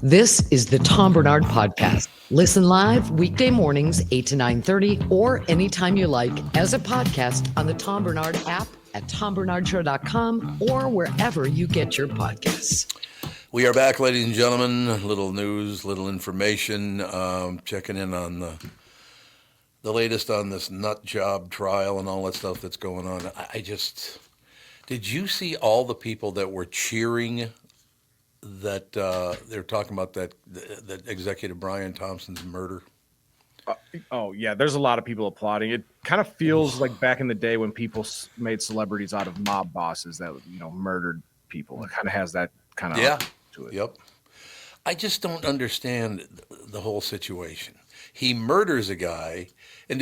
This is the Tom Barnard Podcast. Listen live weekday mornings, 8 to 9:30, or anytime you like as a podcast on the Tom Barnard app at tombarnardshow.com or wherever you get your podcasts. We are back, ladies and gentlemen. Little news, little information, checking in on the latest on this nut job trial and all that stuff that's going on. Did you see all the people that were cheering that they're talking about that executive Brian Thompson's murder? Oh, yeah, there's a lot of people applauding. It kind of feels like back in the day when people made celebrities out of mob bosses that, murdered people. It kind of has that kind of to it. Yep. I just don't understand the whole situation. He murders a guy, and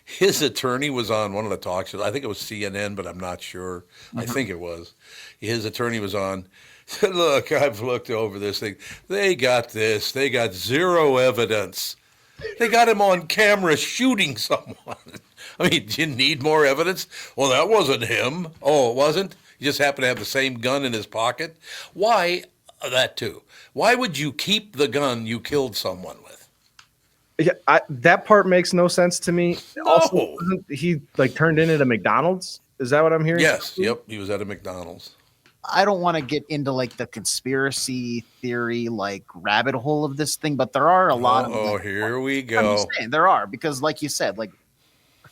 his attorney was on one of the talk shows. I think it was CNN, but I'm not sure. I think it was. His attorney was on. Said, look, I've looked over this thing. They got this. They got zero evidence. They got him on camera shooting someone. I mean, do you need more evidence? Well, that wasn't him. Oh, it wasn't? He just happened to have the same gun in his pocket? Why? That too. Why would you keep the gun you killed someone with? Yeah, that part makes no sense to me. No. Also, wasn't he turned in at a McDonald's? Is that what I'm hearing? Yes. Yep. He was at a McDonald's. I don't want to get into the conspiracy theory rabbit hole of this thing, but there are a lot of. Oh, here we go. I'm just saying, there are, because like you said,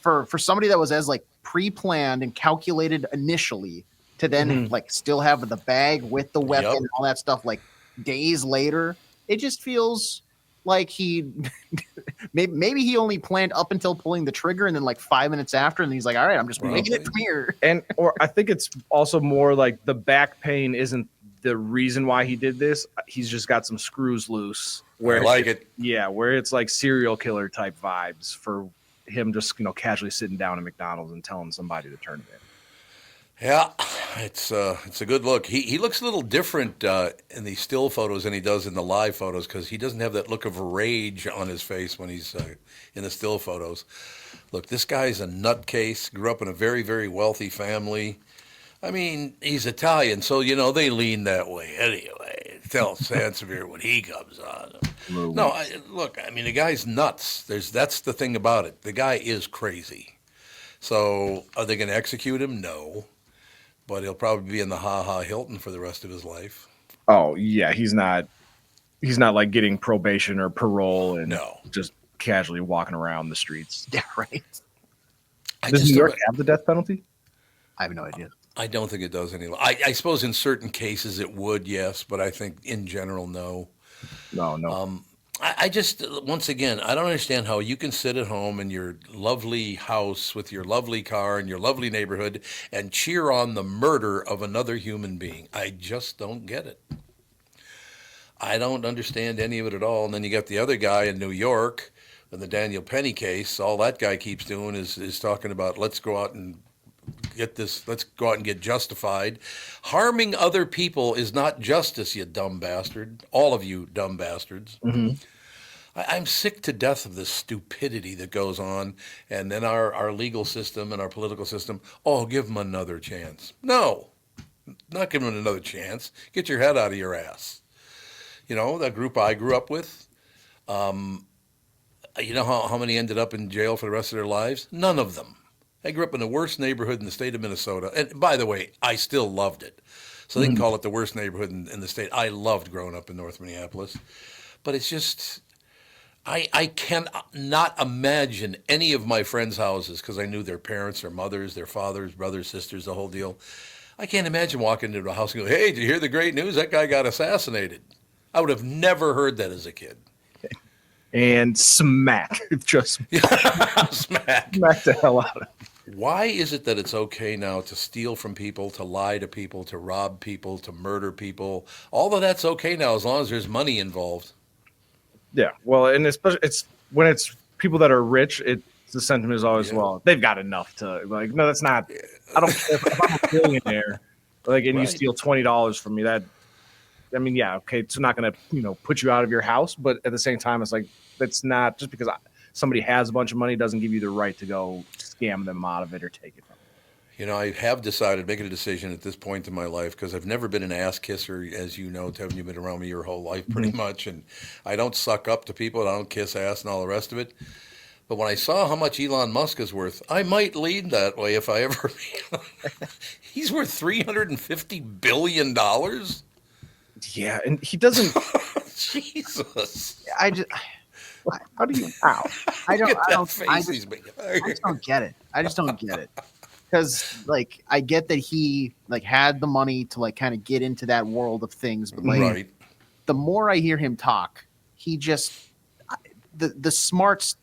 for somebody that was as pre-planned and calculated initially to then still have the bag with the weapon and all that stuff days later, it just feels like he maybe he only planned up until pulling the trigger, and then 5 minutes after, and he's like, all right, I'm just making it clear. Or I think it's also more the back pain isn't the reason why he did this. He's just got some screws loose. Where where it's serial killer type vibes for him just casually sitting down at McDonald's and telling somebody to turn it in. Yeah, it's a good look. He looks a little different in the still photos than he does in the live photos, because he doesn't have that look of rage on his face when he's in the still photos. Look, this guy's a nutcase, grew up in a very, very wealthy family. I mean, he's Italian, so, they lean that way anyway. Tell Sansevier when he comes on. No, the guy's nuts. That's the thing about it. The guy is crazy. So are they going to execute him? No. But he'll probably be in the Ha-Ha Hilton for the rest of his life. Oh, yeah. He's not getting probation or parole and just casually walking around the streets. Yeah, right. Does New York have the death penalty? I have no idea. I don't think it does any. I suppose in certain cases it would, yes, but I think in general, no. No. I just, once again, I don't understand how you can sit at home in your lovely house with your lovely car and your lovely neighborhood and cheer on the murder of another human being. I just don't get it. I don't understand any of it at all. And then you got the other guy in New York in the Daniel Penny case. All that guy keeps doing is talking about, let's go out and get justified. Harming other people is not justice, you dumb bastard. All of you dumb bastards. Mm-hmm. I'm sick to death of this stupidity that goes on. And then our legal system and our political system, give them another chance. No, not give them another chance. Get your head out of your ass. That group I grew up with, how many ended up in jail for the rest of their lives? None of them. I grew up in the worst neighborhood in the state of Minnesota. And by the way, I still loved it. So they can call it the worst neighborhood in the state. I loved growing up in North Minneapolis. But it's just, I cannot imagine any of my friends' houses, because I knew their parents, their mothers, their fathers, brothers, sisters, the whole deal. I can't imagine walking into a house and going, hey, did you hear the great news? That guy got assassinated. I would have never heard that as a kid. And smack. Just smack the hell out of it. Why is it that it's okay now to steal from people, to lie to people, to rob people, to murder people? All of that's okay now as long as there's money involved. Yeah, well, and especially it's when it's people that are rich, the sentiment is always, well, they've got enough to no, that's not. I don't care if I'm a billionaire, and you steal $20 from me. Okay, it's not going to put you out of your house, but at the same time, it's that's not just because somebody has a bunch of money doesn't give you the right to go scam them out of it or take it from them. I have decided, making a decision at this point in my life, because I've never been an ass kisser, as you know, Tevin, you've been around me your whole life pretty much, and I don't suck up to people, and I don't kiss ass and all the rest of it. But when I saw how much Elon Musk is worth, I might lean that way if I ever. He's worth $350 billion. Yeah, and he doesn't. Jesus. I just. How do you? Ow. I Look at that don't. face I he's just, making. I just don't get it. I just don't get it. Because like I get that he like had the money to like kind of get into that world of things, but like Right. the more I hear him talk, he just the smarts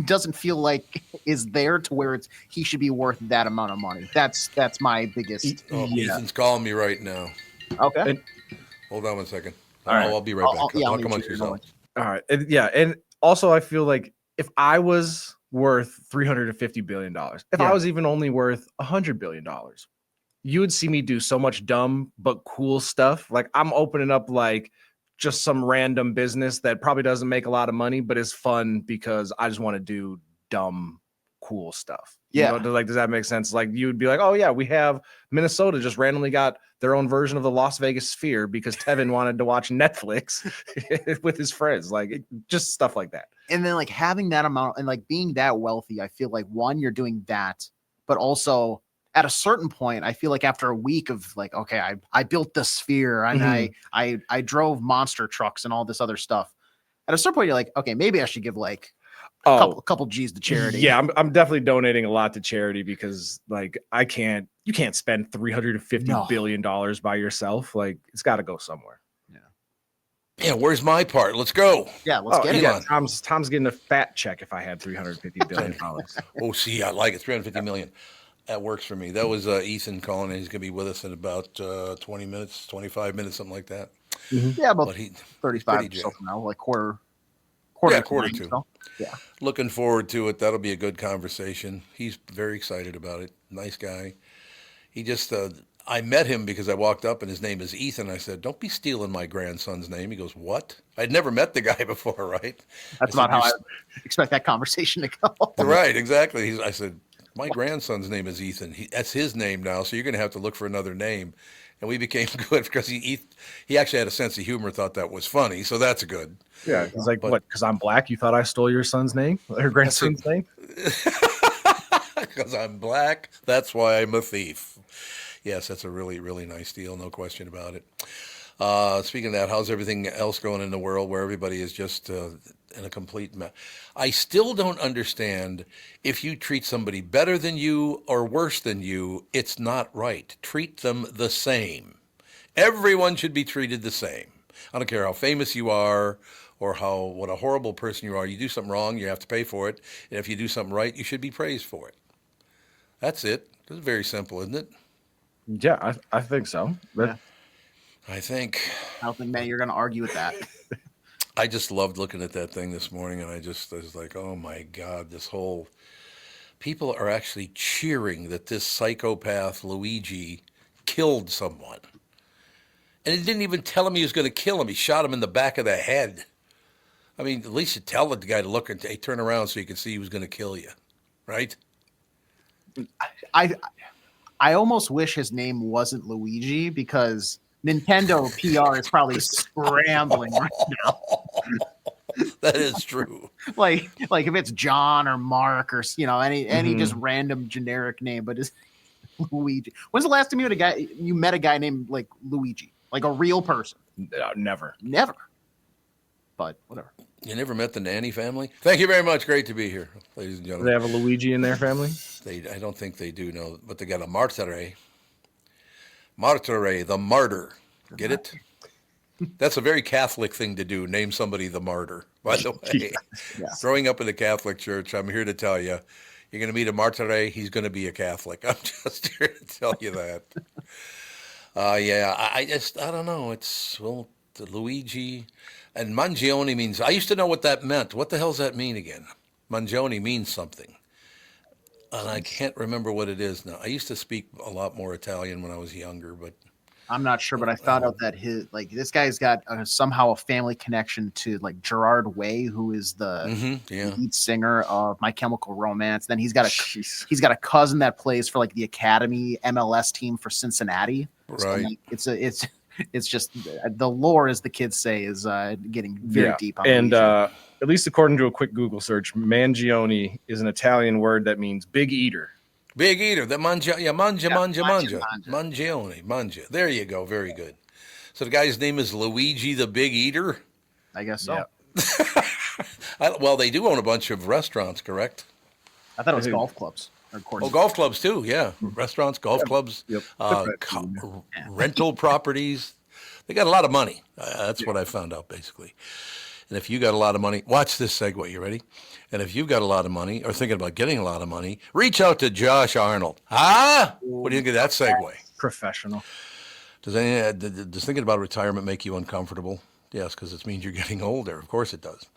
doesn't feel like is there to where he should be worth that amount of money. That's my biggest. Ethan's calling me right now. Okay. And- Hold on one second. All right. I'll be right back. I'll Talk meet amongst you. yourself. All right. And also I feel like if I was worth $350 billion, if I was even only worth $100 billion, you would see me do so much dumb but cool stuff. Like I'm opening up like just some random business that probably doesn't make a lot of money, but is fun because I just want to do dumb, cool stuff. Yeah. Like, does that make sense? Like you would be like, oh yeah, we have Minnesota just randomly got their own version of the Las Vegas Sphere because Tevin wanted to watch Netflix with his friends. Like just stuff like that. And then like having that amount and like being that wealthy, I feel like one, you're doing that, but also at a certain point, I feel like after a week of like, okay, I built the Sphere and I drove monster trucks and all this other stuff. At a certain point, you're like, okay, maybe I should give like a couple G's to charity. Yeah, I'm definitely donating a lot to charity because like you can't spend $350 billion by yourself. Like it's got to go somewhere. Yeah, where's my part? Let's go. Yeah, let's get it. Yeah, Tom's getting a fat check if I had $350 billion. Oh, see, I like it. 350 million. That works for me. That was Ethan calling, and he's going to be with us in about 20 minutes, 25 minutes, something like that. Yeah, about But 35 pretty or so from now, like quarter to. So, yeah. Looking forward to it. That'll be a good conversation. He's very excited about it. Nice guy. He just, I met him because I walked up and his name is Ethan. I said, don't be stealing my grandson's name. He goes, what? I'd never met the guy before, right? That's about how I expect that conversation to go. Right, exactly. I said, my grandson's name is Ethan. That's his name now, so you're going to have to look for another name. And we became good because he actually had a sense of humor, thought that was funny, so that's good. Yeah, he's like, what, because I'm black, you thought I stole your son's name? Or grandson's name? Because I'm black, that's why I'm a thief. Yes, that's a really, really nice deal, no question about it. Speaking of that, how's everything else going in the world where everybody is just in a complete mess? I still don't understand if you treat somebody better than you or worse than you, it's not right. Treat them the same. Everyone should be treated the same. I don't care how famous you are or what a horrible person you are. You do something wrong, you have to pay for it. And if you do something right, you should be praised for it. That's it. It's very simple, isn't it? Yeah, I think so. But Yeah. I think. I don't think, man, you're going to argue with that. I just loved looking at that thing this morning, and I was like, oh my God, people are actually cheering that this psychopath Luigi killed someone. And he didn't even tell him he was going to kill him. He shot him in the back of the head. I mean, at least you tell the guy to look and turn around so you can see he was going to kill you, right? I almost wish his name wasn't Luigi because Nintendo PR is probably scrambling right now. That is true. like if it's John or Mark or any just random generic name, but it's Luigi. When's the last time you met a guy named like Luigi, like a real person? never. But whatever. You never met the Nanny family? Thank you very much. Great to be here, ladies and Do gentlemen. they have a Luigi in their family? I don't think they do, no. But they got a Martire. Martire, the martyr. Get it? That's a very Catholic thing to do, name somebody the martyr, by the way. Yes. Growing up in the Catholic Church, I'm here to tell you, you're going to meet a Martire, he's going to be a Catholic. I'm just here to tell you that. I don't know. It's, the Luigi. And Mangione means, I used to know what that meant. What the hell does that mean again? Mangione means something. And I can't remember what it is now. I used to speak a lot more Italian when I was younger, but I'm not sure, but I found out that this guy's got somehow a family connection to like Gerard Way, who is the lead singer of My Chemical Romance. Then he's got a cousin that plays for like the Academy MLS team for Cincinnati. Right. So, it's just the lore, as the kids say, is getting very deep. And at least according to a quick Google search, Mangione is an Italian word that means big eater. Big eater. The Mangione. There you go. Very good. So the guy's name is Luigi the Big Eater? I guess so. Yeah. Well, they do own a bunch of restaurants, correct? I thought it was golf clubs. Golf clubs too, yeah. Restaurants, golf clubs, rental properties. They got a lot of money. That's what I found out, basically. And if you got a lot of money, watch this segue. You ready? And if you've got a lot of money or thinking about getting a lot of money, reach out to Josh Arnold. What do you think of that segue? Professional. Does thinking about retirement make you uncomfortable? Yes, because it means you're getting older. Of course it does.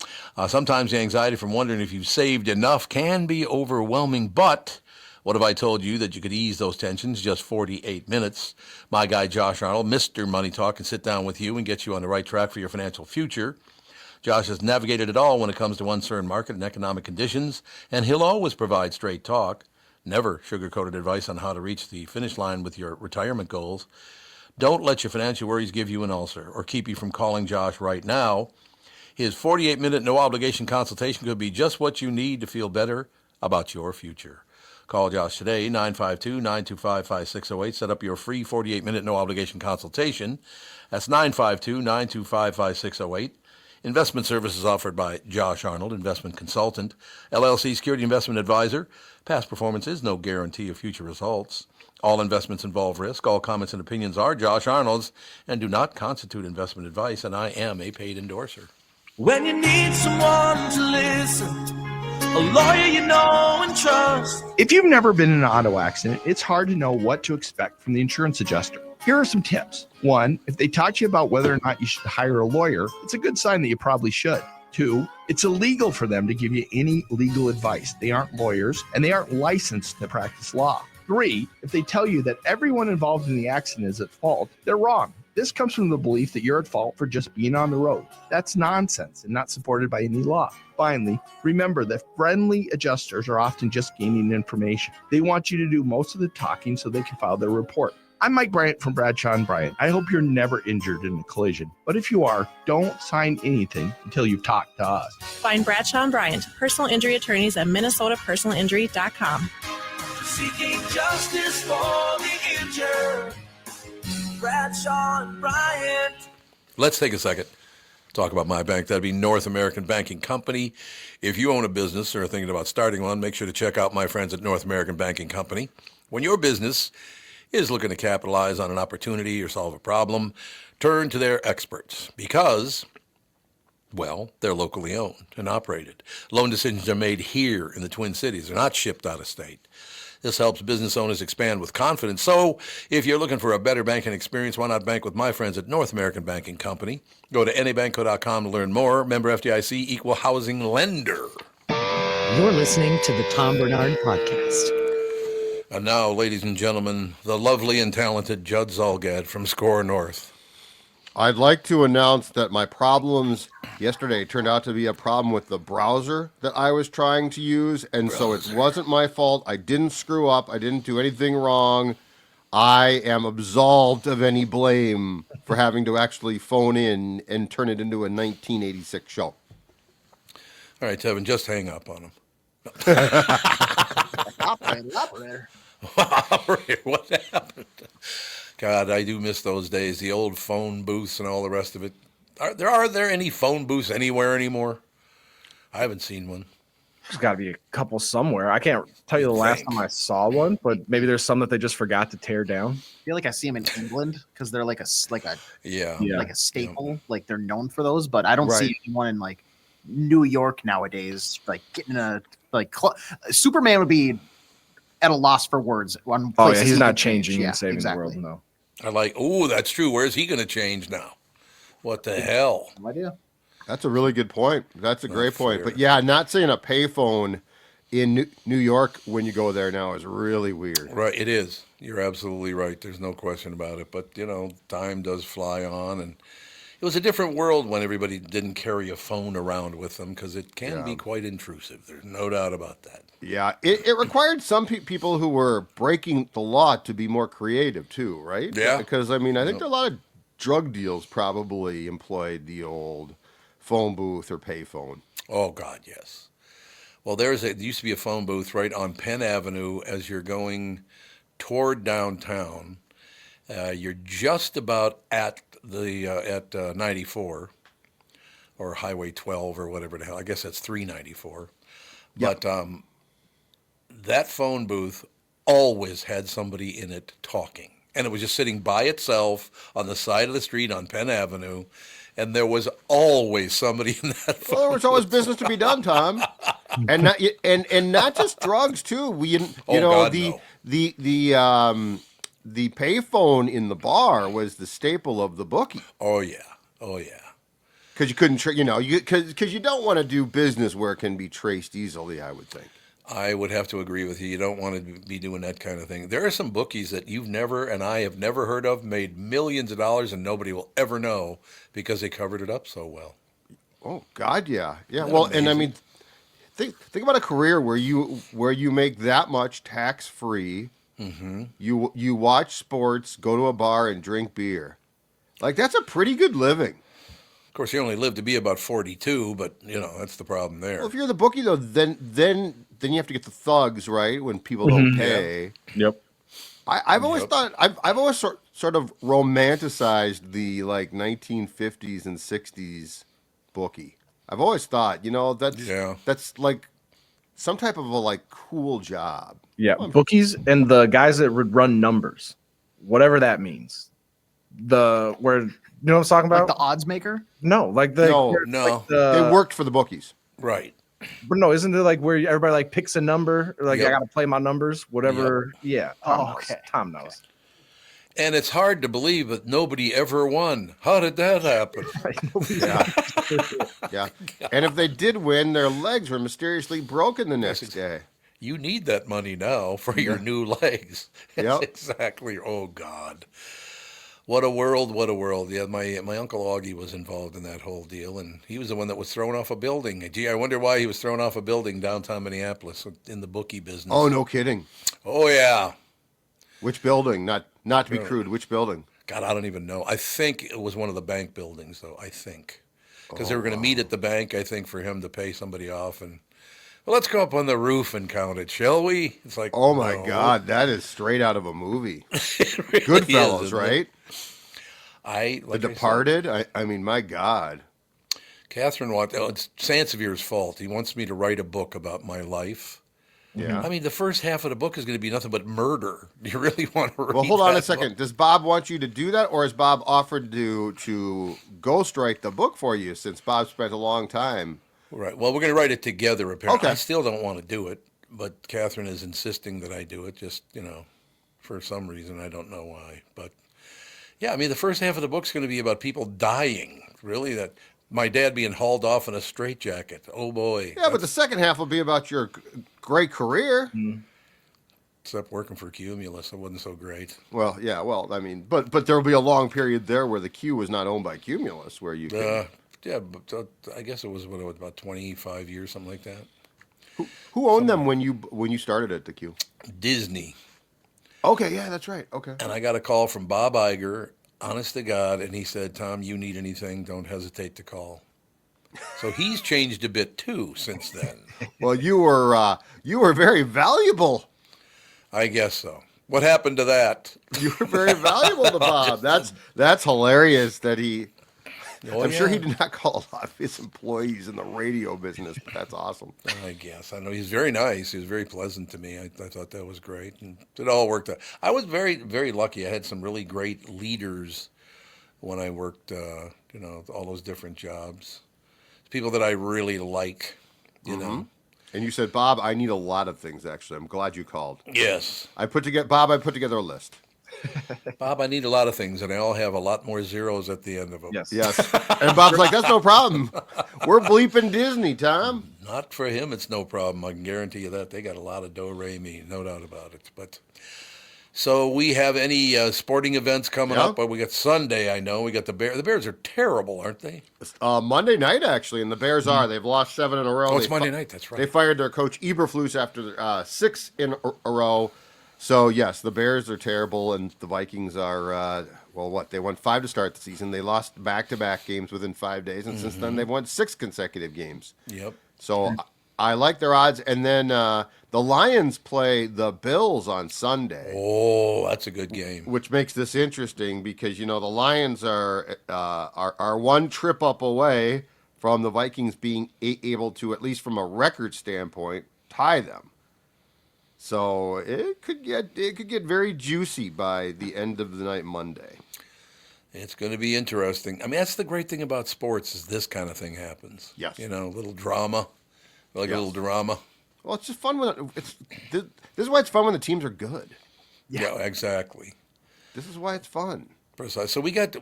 Sometimes the anxiety from wondering if you've saved enough can be overwhelming, but what if I told you that you could ease those tensions just 48 minutes? My guy Josh Arnold, Mr. Money Talk, can sit down with you and get you on the right track for your financial future. Josh has navigated it all when it comes to uncertain market and economic conditions, and he'll always provide straight talk, never sugar-coated advice on how to reach the finish line with your retirement goals. Don't let your financial worries give you an ulcer or keep you from calling Josh right now. His 48-minute no-obligation consultation could be just what you need to feel better about your future. Call Josh today, 952-925-5608. Set up your free 48-minute no-obligation consultation. That's 952-925-5608. Investment services offered by Josh Arnold, investment consultant, LLC security investment advisor. Past performance is no guarantee of future results. All investments involve risk. All comments and opinions are Josh Arnold's and do not constitute investment advice, and I am a paid endorser. When you need someone to listen, a lawyer you know and trust. If you've never been in an auto accident, it's hard to know what to expect from the insurance adjuster. Here are some tips. 1, if they talk to you about whether or not you should hire a lawyer, it's a good sign that you probably should. 2, it's illegal for them to give you any legal advice. They aren't lawyers and they aren't licensed to practice law. 3, if they tell you that everyone involved in the accident is at fault, they're wrong. This comes from the belief that you're at fault for just being on the road. That's nonsense and not supported by any law. Finally, remember that friendly adjusters are often just gaining information. They want you to do most of the talking so they can file their report. I'm Mike Bryant from Bradshaw & Bryant. I hope you're never injured in a collision. But if you are, don't sign anything until you've talked to us. Find Bradshaw & Bryant, personal injury attorneys at minnesotapersonalinjury.com. Seeking justice for the injured. Bradshaw & Bryant. Let's take a second. Talk about my bank. That'd be North American Banking Company. If you own a business or are thinking about starting one, make sure to check out my friends at North American Banking Company. When your business is looking to capitalize on an opportunity or solve a problem, turn to their experts because, well, they're locally owned and operated. Loan decisions are made here in the Twin Cities. They're not shipped out of state. This helps business owners expand with confidence. So if you're looking for a better banking experience, why not bank with my friends at North American Banking Company? Go to nabanco.com to learn more. Member FDIC, equal housing lender. You're listening to the Tom Barnard Podcast. And now, ladies and gentlemen, the lovely and talented Judd Zolgad from Score North. I'd like to announce that my problems yesterday turned out to be a problem with the browser that I was trying to use, and so it wasn't my fault. I didn't screw up. I didn't do anything wrong. I am absolved of any blame for having to actually phone in and turn it into a 1986 show. All right, Tevin, just hang up on him. Operator. What happened? God, I do miss those days, the old phone booths and all the rest of it. Are there any phone booths anywhere anymore? I haven't seen one. There's got to be a couple somewhere. I can't tell you the last time I saw one, but maybe there's some that they just forgot to tear down. I feel like I see them in England because they're like a staple. Yeah. Like they're known for those, but I don't see anyone in like New York nowadays. Like getting Superman would be at a loss for words. He's not changing and saving the world. No. That's true. Where's he going to change now? What the hell? No idea. That's a really good point. That's a great point. But yeah, not saying a payphone in New York when you go there now is really weird. Right, it is. You're absolutely right. There's no question about it. But, time does fly on. And it was a different world when everybody didn't carry a phone around with them because it can be quite intrusive. There's no doubt about that. Yeah, it required some people who were breaking the law to be more creative too, right? Yeah. Because, I think there are a lot of drug deals probably employed the old phone booth or pay phone. Oh, God, yes. Well, there used to be a phone booth right on Penn Avenue as you're going toward downtown. You're just about at 94 or Highway 12 or whatever the hell. I guess that's 394. Yep. But that phone booth always had somebody in it talking. And it was just sitting by itself on the side of the street on Penn Avenue. And there was always somebody in that phone. Well, there was always business to be done, Tom. And not just drugs too. The payphone in the bar was the staple of the bookie. Oh yeah. Because you couldn't, because you don't want to do business where it can be traced easily, I would think. I would have to agree with you. You don't want to be doing that kind of thing. There are some bookies that you've never and I have never heard of, made millions of dollars, and nobody will ever know because they covered it up so well. Oh God, yeah. Well, amazing? And think about a career where you make that much tax free. Mm-hmm. You watch sports, go to a bar, and drink beer. Like that's a pretty good living. Of course, you only live to be about 42, but that's the problem there. Well, if you're the bookie though, then you have to get the thugs, right? When people don't pay. Yeah. Yep. I've always thought I've always sort of romanticized the 1950s and 60s bookie. I've always thought, that's like some type of a cool job. Yeah, bookies and the guys that would run numbers, whatever that means. You know what I'm talking about? Like the odds maker? No, no. They worked for the bookies. Right. But no, isn't it where everybody picks a number? Or I got to play my numbers, whatever. Yep. Yeah. Tom knows. And it's hard to believe that nobody ever won. How did that happen? Yeah. And if they did win, their legs were mysteriously broken the next day. You need that money now for your new legs. That's exactly. Oh, God. What a world, what a world. Yeah, my Uncle Augie was involved in that whole deal, and he was the one that was thrown off a building. Gee, I wonder why he was thrown off a building downtown Minneapolis in the bookie business. Oh, no kidding. Oh, yeah. Which building? Not to be crude, which building? God, I don't even know. I think it was one of the bank buildings, though, I think. Because they were going to meet at the bank, I think, for him to pay somebody off. And well, let's go up on the roof and count it, shall we? It's like, oh, my God, that is straight out of a movie. Really Goodfellas, right? The Departed. I mean, my God. Catherine it's Sansevier's fault. He wants me to write a book about my life. Yeah. I mean, the first half of the book is going to be nothing but murder. Do you really want to read? Well, hold on a book? second. Does Bob want you to do that, or has Bob offered to ghostwrite the book for you? Since Bob spent a long time. Right. Well, we're going to write it together. Apparently, okay. I still don't want to do it, but Catherine is insisting that I do it. Just for some reason, I don't know why, but. Yeah, I mean, the first half of the book's going to be about people dying, really, that my dad being hauled off in a straitjacket. Oh, boy. Yeah, but the second half will be about your great career. Except working for Cumulus. It wasn't so great. Well, yeah, I mean, but there will be a long period there where the Q was not owned by Cumulus, where you can... Yeah, but I guess it was about 25 years, something like that. Who owned them when you started at the Q? Disney. Okay, yeah, that's right. Okay. And I got a call from Bob Iger, honest to God, and he said, Tom, you need anything, don't hesitate to call. So he's changed a bit, too, since then. Well, you were very valuable. I guess so. What happened to that? You were very valuable to Bob. That's hilarious that he... I'm sure he did not call a lot of his employees in the radio business, but that's awesome. I guess. I know he's very nice. He was very pleasant to me. I thought that was great. And it all worked out. I was very, very lucky. I had some really great leaders when I worked, all those different jobs. People that I really like, you know. And you said, Bob, I need a lot of things, actually. I'm glad you called. Yes. I put together a list. Bob, I need a lot of things, and they all have a lot more zeros at the end of them. Yes. And Bob's like, that's no problem. We're bleeping Disney, Tom. Not for him, it's no problem. I can guarantee you that. They got a lot of do-re-mi, no doubt about it. But so we have any sporting events coming up? Well, we got Sunday, I know. We got the Bears. The Bears are terrible, aren't they? Monday night, actually, and the Bears are. They've lost 7 in a row. Oh, it's Monday night, that's right. They fired their coach, Eberflus, after 6 in a row. So, yes, the Bears are terrible, and the Vikings are, they won 5 to start the season. They lost back-to-back games within 5 days, and since then they've won 6 consecutive games. Yep. So I like their odds. And then the Lions play the Bills on Sunday. Oh, that's a good game. Which makes this interesting because, the Lions are one trip up away from the Vikings being able to, at least from a record standpoint, tie them. So it could get very juicy by the end of the night Monday. It's going to be interesting. I mean, that's the great thing about sports is this kind of thing happens. Yes. A little drama. A little drama. Well, it's just fun when this is why it's fun when the teams are good. Yeah, exactly. This is why it's fun. Precise. So we got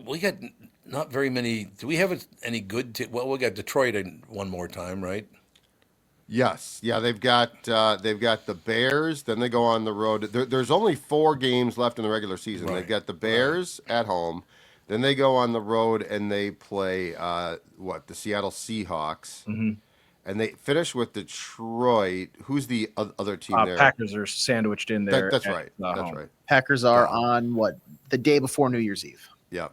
not very many. Do we have any good? We got Detroit one more time, right? Yes. Yeah, they've got the Bears. Then they go on the road. There's only 4 games left in the regular season. Right. They've got the Bears at home. Then they go on the road and they play the Seattle Seahawks. Mm-hmm. And they finish with Detroit. Who's the other team there? Packers are sandwiched in there. That's right. That's right. Packers are on the day before New Year's Eve. Yeah.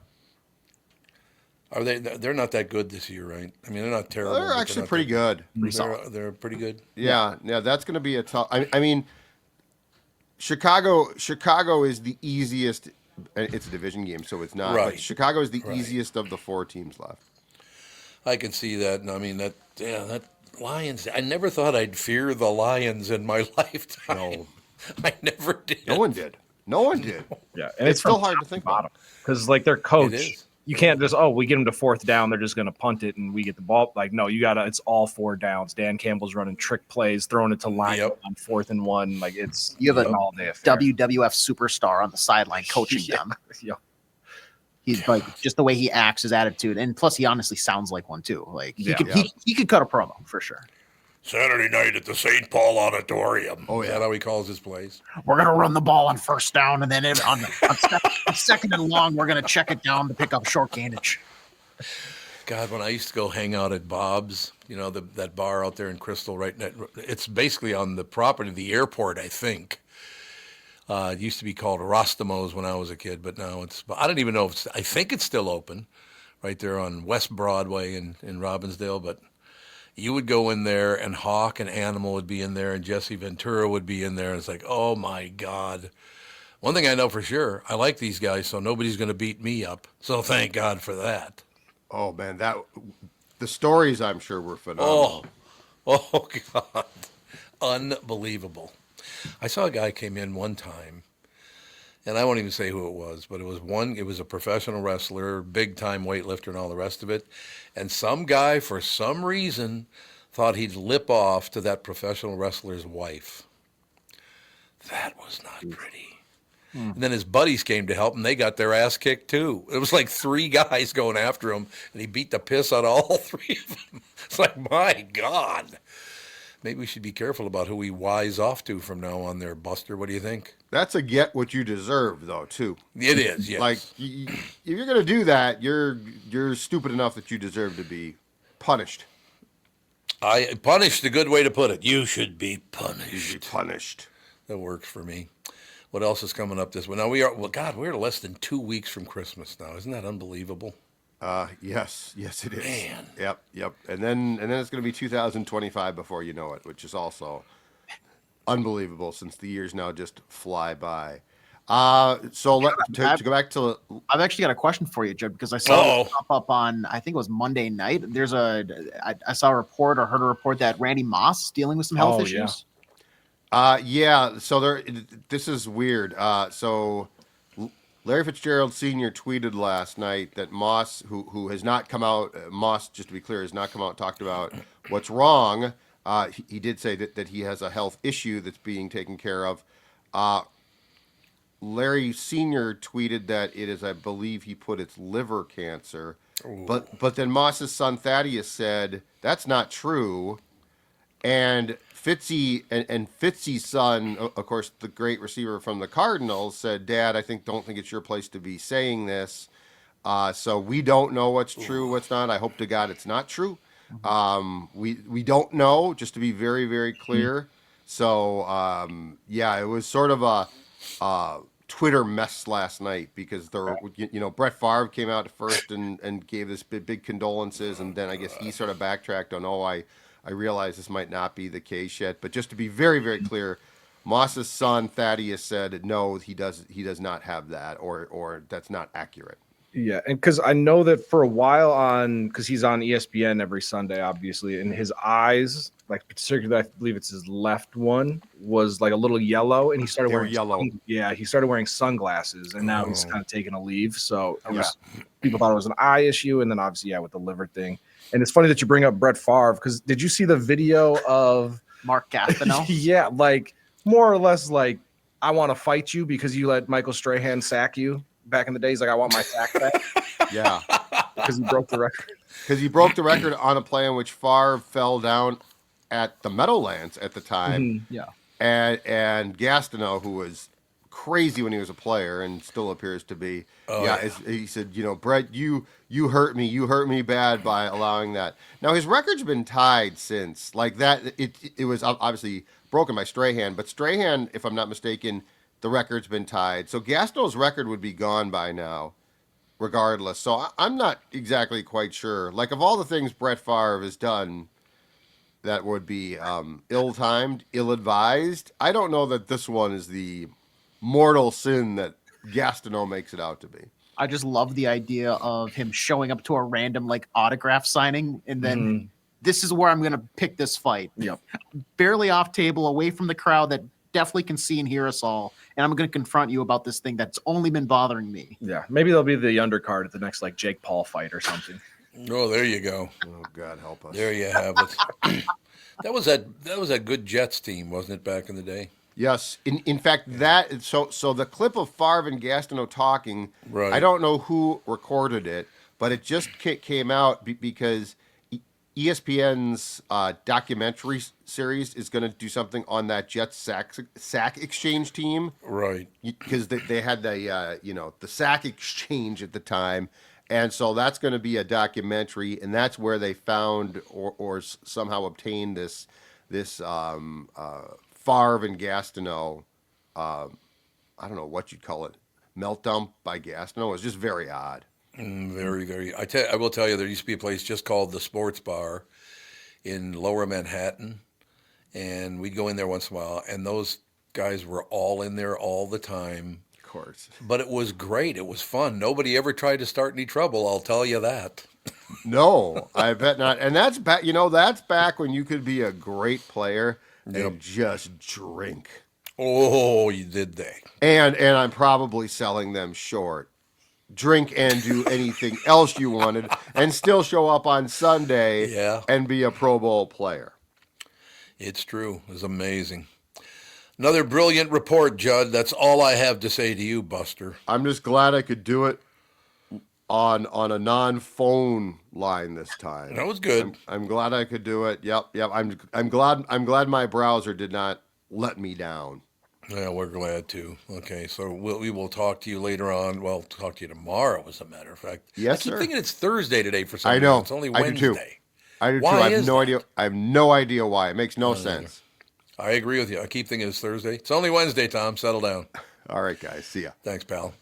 Are they? They're not that good this year, right? I mean, they're not terrible. They're actually pretty good. They're pretty good. Yeah. That's going to be a tough. I mean, Chicago is the easiest. It's a division game, so it's not. Right. But Chicago is the easiest of the 4 teams left. I can see that. And I mean, that Lions. I never thought I'd fear the Lions in my lifetime. No. I never did. No one did. Yeah, and it's still hard to think about because their coach. It is. You can't just we get them to 4th down, they're just going to punt it and we get the ball. Like, no, you got to. It's all 4 downs. Dan Campbell's running trick plays, throwing it to line on 4th and 1. Like you have an all day affair. WWF superstar on the sideline coaching them. Yeah. He's like just the way he acts, his attitude, and plus he honestly sounds like one too. Like he could cut a promo for sure. Saturday night at the St. Paul Auditorium. Oh, Is yeah. that how he calls his plays? We're gonna run the ball on 1st down, and then on 2nd and long, we're gonna check it down to pick up short gainage. God, when I used to go hang out at Bob's, that bar out there in Crystal, it's basically on the property of the airport, I think. It used to be called Rostamo's when I was a kid, but now I don't even know I think it's still open right there on West Broadway in Robbinsdale, but you would go in there and Hawk and Animal would be in there and Jesse Ventura would be in there. And it's like, oh my God. One thing I know for sure, I like these guys, so nobody's going to beat me up. So thank God for that. Oh man, the stories I'm sure were phenomenal. Oh God. Unbelievable. I saw a guy came in one time, and I won't even say who it was, but it was a professional wrestler, big time weightlifter and all the rest of it. And some guy, for some reason, thought he'd lip off to that professional wrestler's wife. That was not pretty. And then his buddies came to help, and they got their ass kicked too. It was like 3 guys going after him, and he beat the piss out of all 3 of them. It's like, my God. Maybe we should be careful about who we wise off to from now on there, Buster. What do you think? That's a get what you deserve, though, too. It is, yes. Like, if you're going to do that, you're stupid enough that you deserve to be punished. Punished, a good way to put it. You should be punished. That works for me. What else is coming up this week? Now we're less than 2 weeks from Christmas now. Isn't that unbelievable? Yes, it is. Man. Yep. And then it's going to be 2025 before you know it, which is also unbelievable since the years now just fly by. To go back to, I've actually got a question for you, Jed, because I saw it pop up on, I think it was Monday night. I saw a report or heard a report that Randy Moss is dealing with some health issues. Yeah. So this is weird. So Larry Fitzgerald Sr. tweeted last night that Moss, who has not come out, Moss, just to be clear, has not come out and talked about what's wrong. He did say that he has a health issue that's being taken care of. Larry Sr. tweeted that it is, I believe he put it's liver cancer. But then Moss's son Thaddeus said that's not true. And Fitzy and Fitzy's son, of course, the great receiver from the Cardinals, said, "Dad, don't think it's your place to be saying this. So we don't know what's true, what's not. I hope to God it's not true. We don't know, just to be very, very clear. So it was sort of a Twitter mess last night because Brett Favre came out first and gave this big condolences, and then I guess he sort of backtracked on, I realize this might not be the case yet, but just to be very, very clear, Moss's son Thaddeus said no, he does not have that, or that's not accurate. Yeah, and because I know that for a while because he's on ESPN every Sunday, obviously, and his eyes, like particularly, I believe it's his left one, was like a little yellow, and he started wearing yellow. He started wearing sunglasses, and now he's kind of taking a leave. So people thought it was an eye issue, and then obviously, with the liver thing. And it's funny that you bring up Brett Favre because did you see the video of Mark Gastineau? Yeah, like more or less like, I want to fight you because you let Michael Strahan sack you. Back in the days, like, I want my sack back. Yeah. Because he broke the record. Because he broke the record on a play in which Favre fell down at the Meadowlands at the time. Mm-hmm. Yeah. And Gastineau, who was crazy when he was a player and still appears to be, he said, Brett, you hurt me. You hurt me bad by allowing that. Now, his record's been tied since. Like that, it was obviously broken by Strahan. But Strahan, if I'm not mistaken, the record's been tied. So Gastineau's record would be gone by now, regardless. So I'm not exactly quite sure. Like, of all the things Brett Favre has done that would be ill-timed, ill-advised, I don't know that this one is the mortal sin that Gastineau makes it out to be. I just love the idea of him showing up to a random, like, autograph signing, and then this is where I'm going to pick this fight. Yep. Barely off table, away from the crowd that definitely can see and hear us all, and I'm going to confront you about this thing that's only been bothering me. Yeah, maybe they'll be the undercard at the next like Jake Paul fight or something. Oh, there you go. Oh, God help us. There you have it. That was a good Jets team, wasn't it, back in the day? Yes. In fact, so the clip of Favre and Gastineau talking, right. I don't know who recorded it, but it just came out because ESPN's documentary series is going to do something on that Jets sack exchange team, right? Because they had the sack exchange at the time, and so that's going to be a documentary, and that's where they found or somehow obtained this Favre and Gastineau. I don't know what you'd call it, meltdown by Gastineau. It was just very odd. Very, very. I will tell you, there used to be a place just called the Sports Bar in Lower Manhattan, and we'd go in there once in a while, and those guys were all in there all the time. Of course. But it was great. It was fun. Nobody ever tried to start any trouble, I'll tell you that. No, I bet not. And that's back, that's back when you could be a great player and just drink. Oh, you did they. And I'm probably selling them short. Drink and do anything else you wanted and still show up on Sunday and be a Pro Bowl player. It's true. It was amazing. Another brilliant report, Judd. That's all I have to say to you, Buster. I'm just glad I could do it on a non-phone line this time. That was good. I'm glad I could do it. Yep. I'm glad my browser did not let me down. Yeah, we're glad to. Okay, so we will talk to you later on. Well, talk to you tomorrow, as a matter of fact. Yes, I keep sir. thinking it's Thursday today for some reason. I know. It's only Wednesday. I do too. Why I have no idea. I have no idea why. It makes no sense. I agree with you. I keep thinking it's Thursday. It's only Wednesday, Tom. Settle down. All right, guys. See ya. Thanks, pal.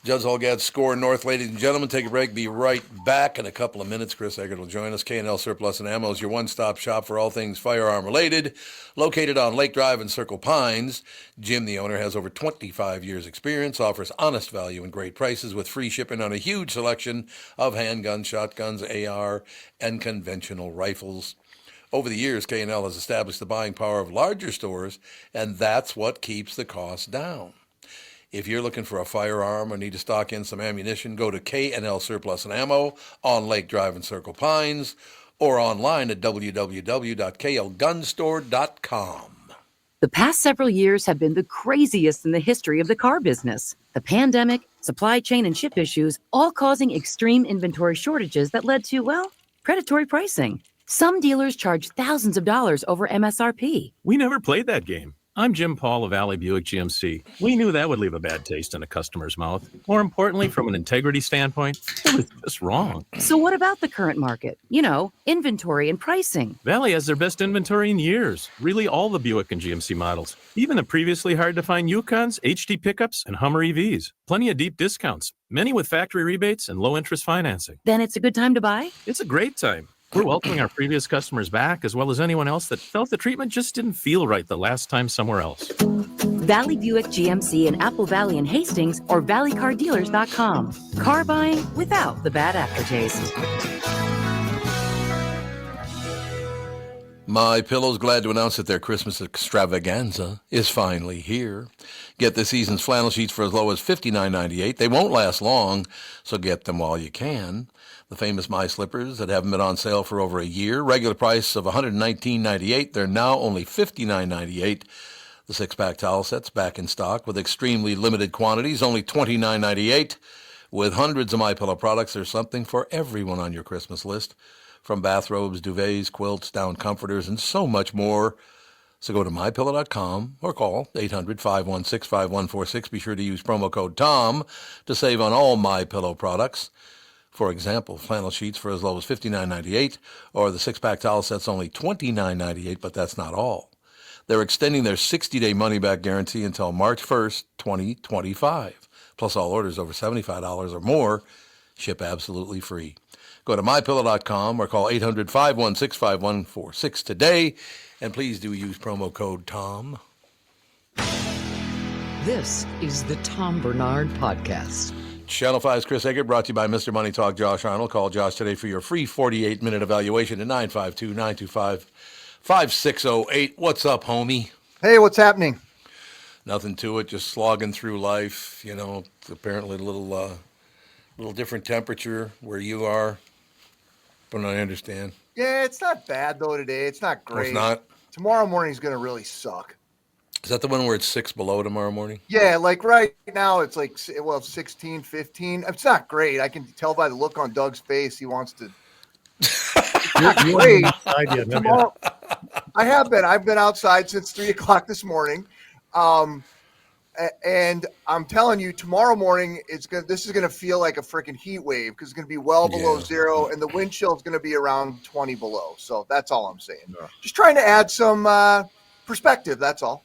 Judd's Holgad's Score North, ladies and gentlemen. Take a break. Be right back in a couple of minutes. Chris Egert will join us. K&L Surplus and Ammo is your one-stop shop for all things firearm-related. Located on Lake Drive in Circle Pines. Jim, the owner, has over 25 years' experience, offers honest value and great prices with free shipping on a huge selection of handguns, shotguns, AR, and conventional rifles. Over the years, K&L has established the buying power of larger stores, and that's what keeps the cost down. If you're looking for a firearm or need to stock in some ammunition, go to K&L Surplus and Ammo on Lake Drive in Circle Pines or online at www.klgunstore.com. The past several years have been the craziest in the history of the car business. The pandemic, supply chain, and chip issues all causing extreme inventory shortages that led to, predatory pricing. Some dealers charge thousands of dollars over MSRP. We never played that game. I'm Jim Paul of Valley Buick GMC. We knew that would leave a bad taste in a customer's mouth. More importantly, from an integrity standpoint, it was just wrong. So what about the current market? You know, inventory and pricing. Valley has their best inventory in years. Really all the Buick and GMC models. Even the previously hard-to-find Yukons, HD pickups, and Hummer EVs. Plenty of deep discounts. Many with factory rebates and low-interest financing. Then it's a good time to buy? It's a great time. We're welcoming our previous customers back, as well as anyone else that felt the treatment just didn't feel right the last time somewhere else. Valley Buick GMC in Apple Valley and Hastings or valleycardealers.com. Car buying without the bad aftertaste. My Pillow's glad to announce that their Christmas extravaganza is finally here. Get this season's flannel sheets for as low as $59.98. They won't last long, so get them while you can. The famous My Slippers that haven't been on sale for over a year. Regular price of $119.98. They're now only $59.98. The six-pack towel set's back in stock with extremely limited quantities, only $29.98. With hundreds of My Pillow products, there's something for everyone on your Christmas list. From bathrobes, duvets, quilts, down comforters, and so much more. So go to MyPillow.com or call 800-516-5146. Be sure to use promo code TOM to save on all My Pillow products. For example, flannel sheets for as low as $59.98, or the six-pack towel set's only $29.98, but that's not all. They're extending their 60-day money-back guarantee until March 1st, 2025. Plus, all orders over $75 or more ship absolutely free. Go to MyPillow.com or call 800-516-5146 today, and please do use promo code TOM. This is the Tom Barnard Podcast. Channel 5's Chris Egert, brought to you by Mr. Money Talk Josh Arnold. Call Josh today for your free 48-minute evaluation at 952-925-5608. What's up, homie? Hey, what's happening? Nothing to it, just slogging through life. You know, apparently a little different temperature where you are, but I understand. Yeah, it's not bad, though, today. It's not great. Oh, it's not? Tomorrow morning's going to really suck. Is that the one where it's 6 below tomorrow morning? Yeah, like right now it's like, well, 16, 15. It's not great. I can tell by the look on Doug's face. He wants to. Wait, tomorrow, I've been outside since 3 o'clock this morning. And I'm telling you, tomorrow morning this is gonna feel like a freaking heat wave because it's gonna be well below zero, and the wind chill is gonna be around 20 below. So that's all I'm saying. Yeah. Just trying to add some perspective. That's all.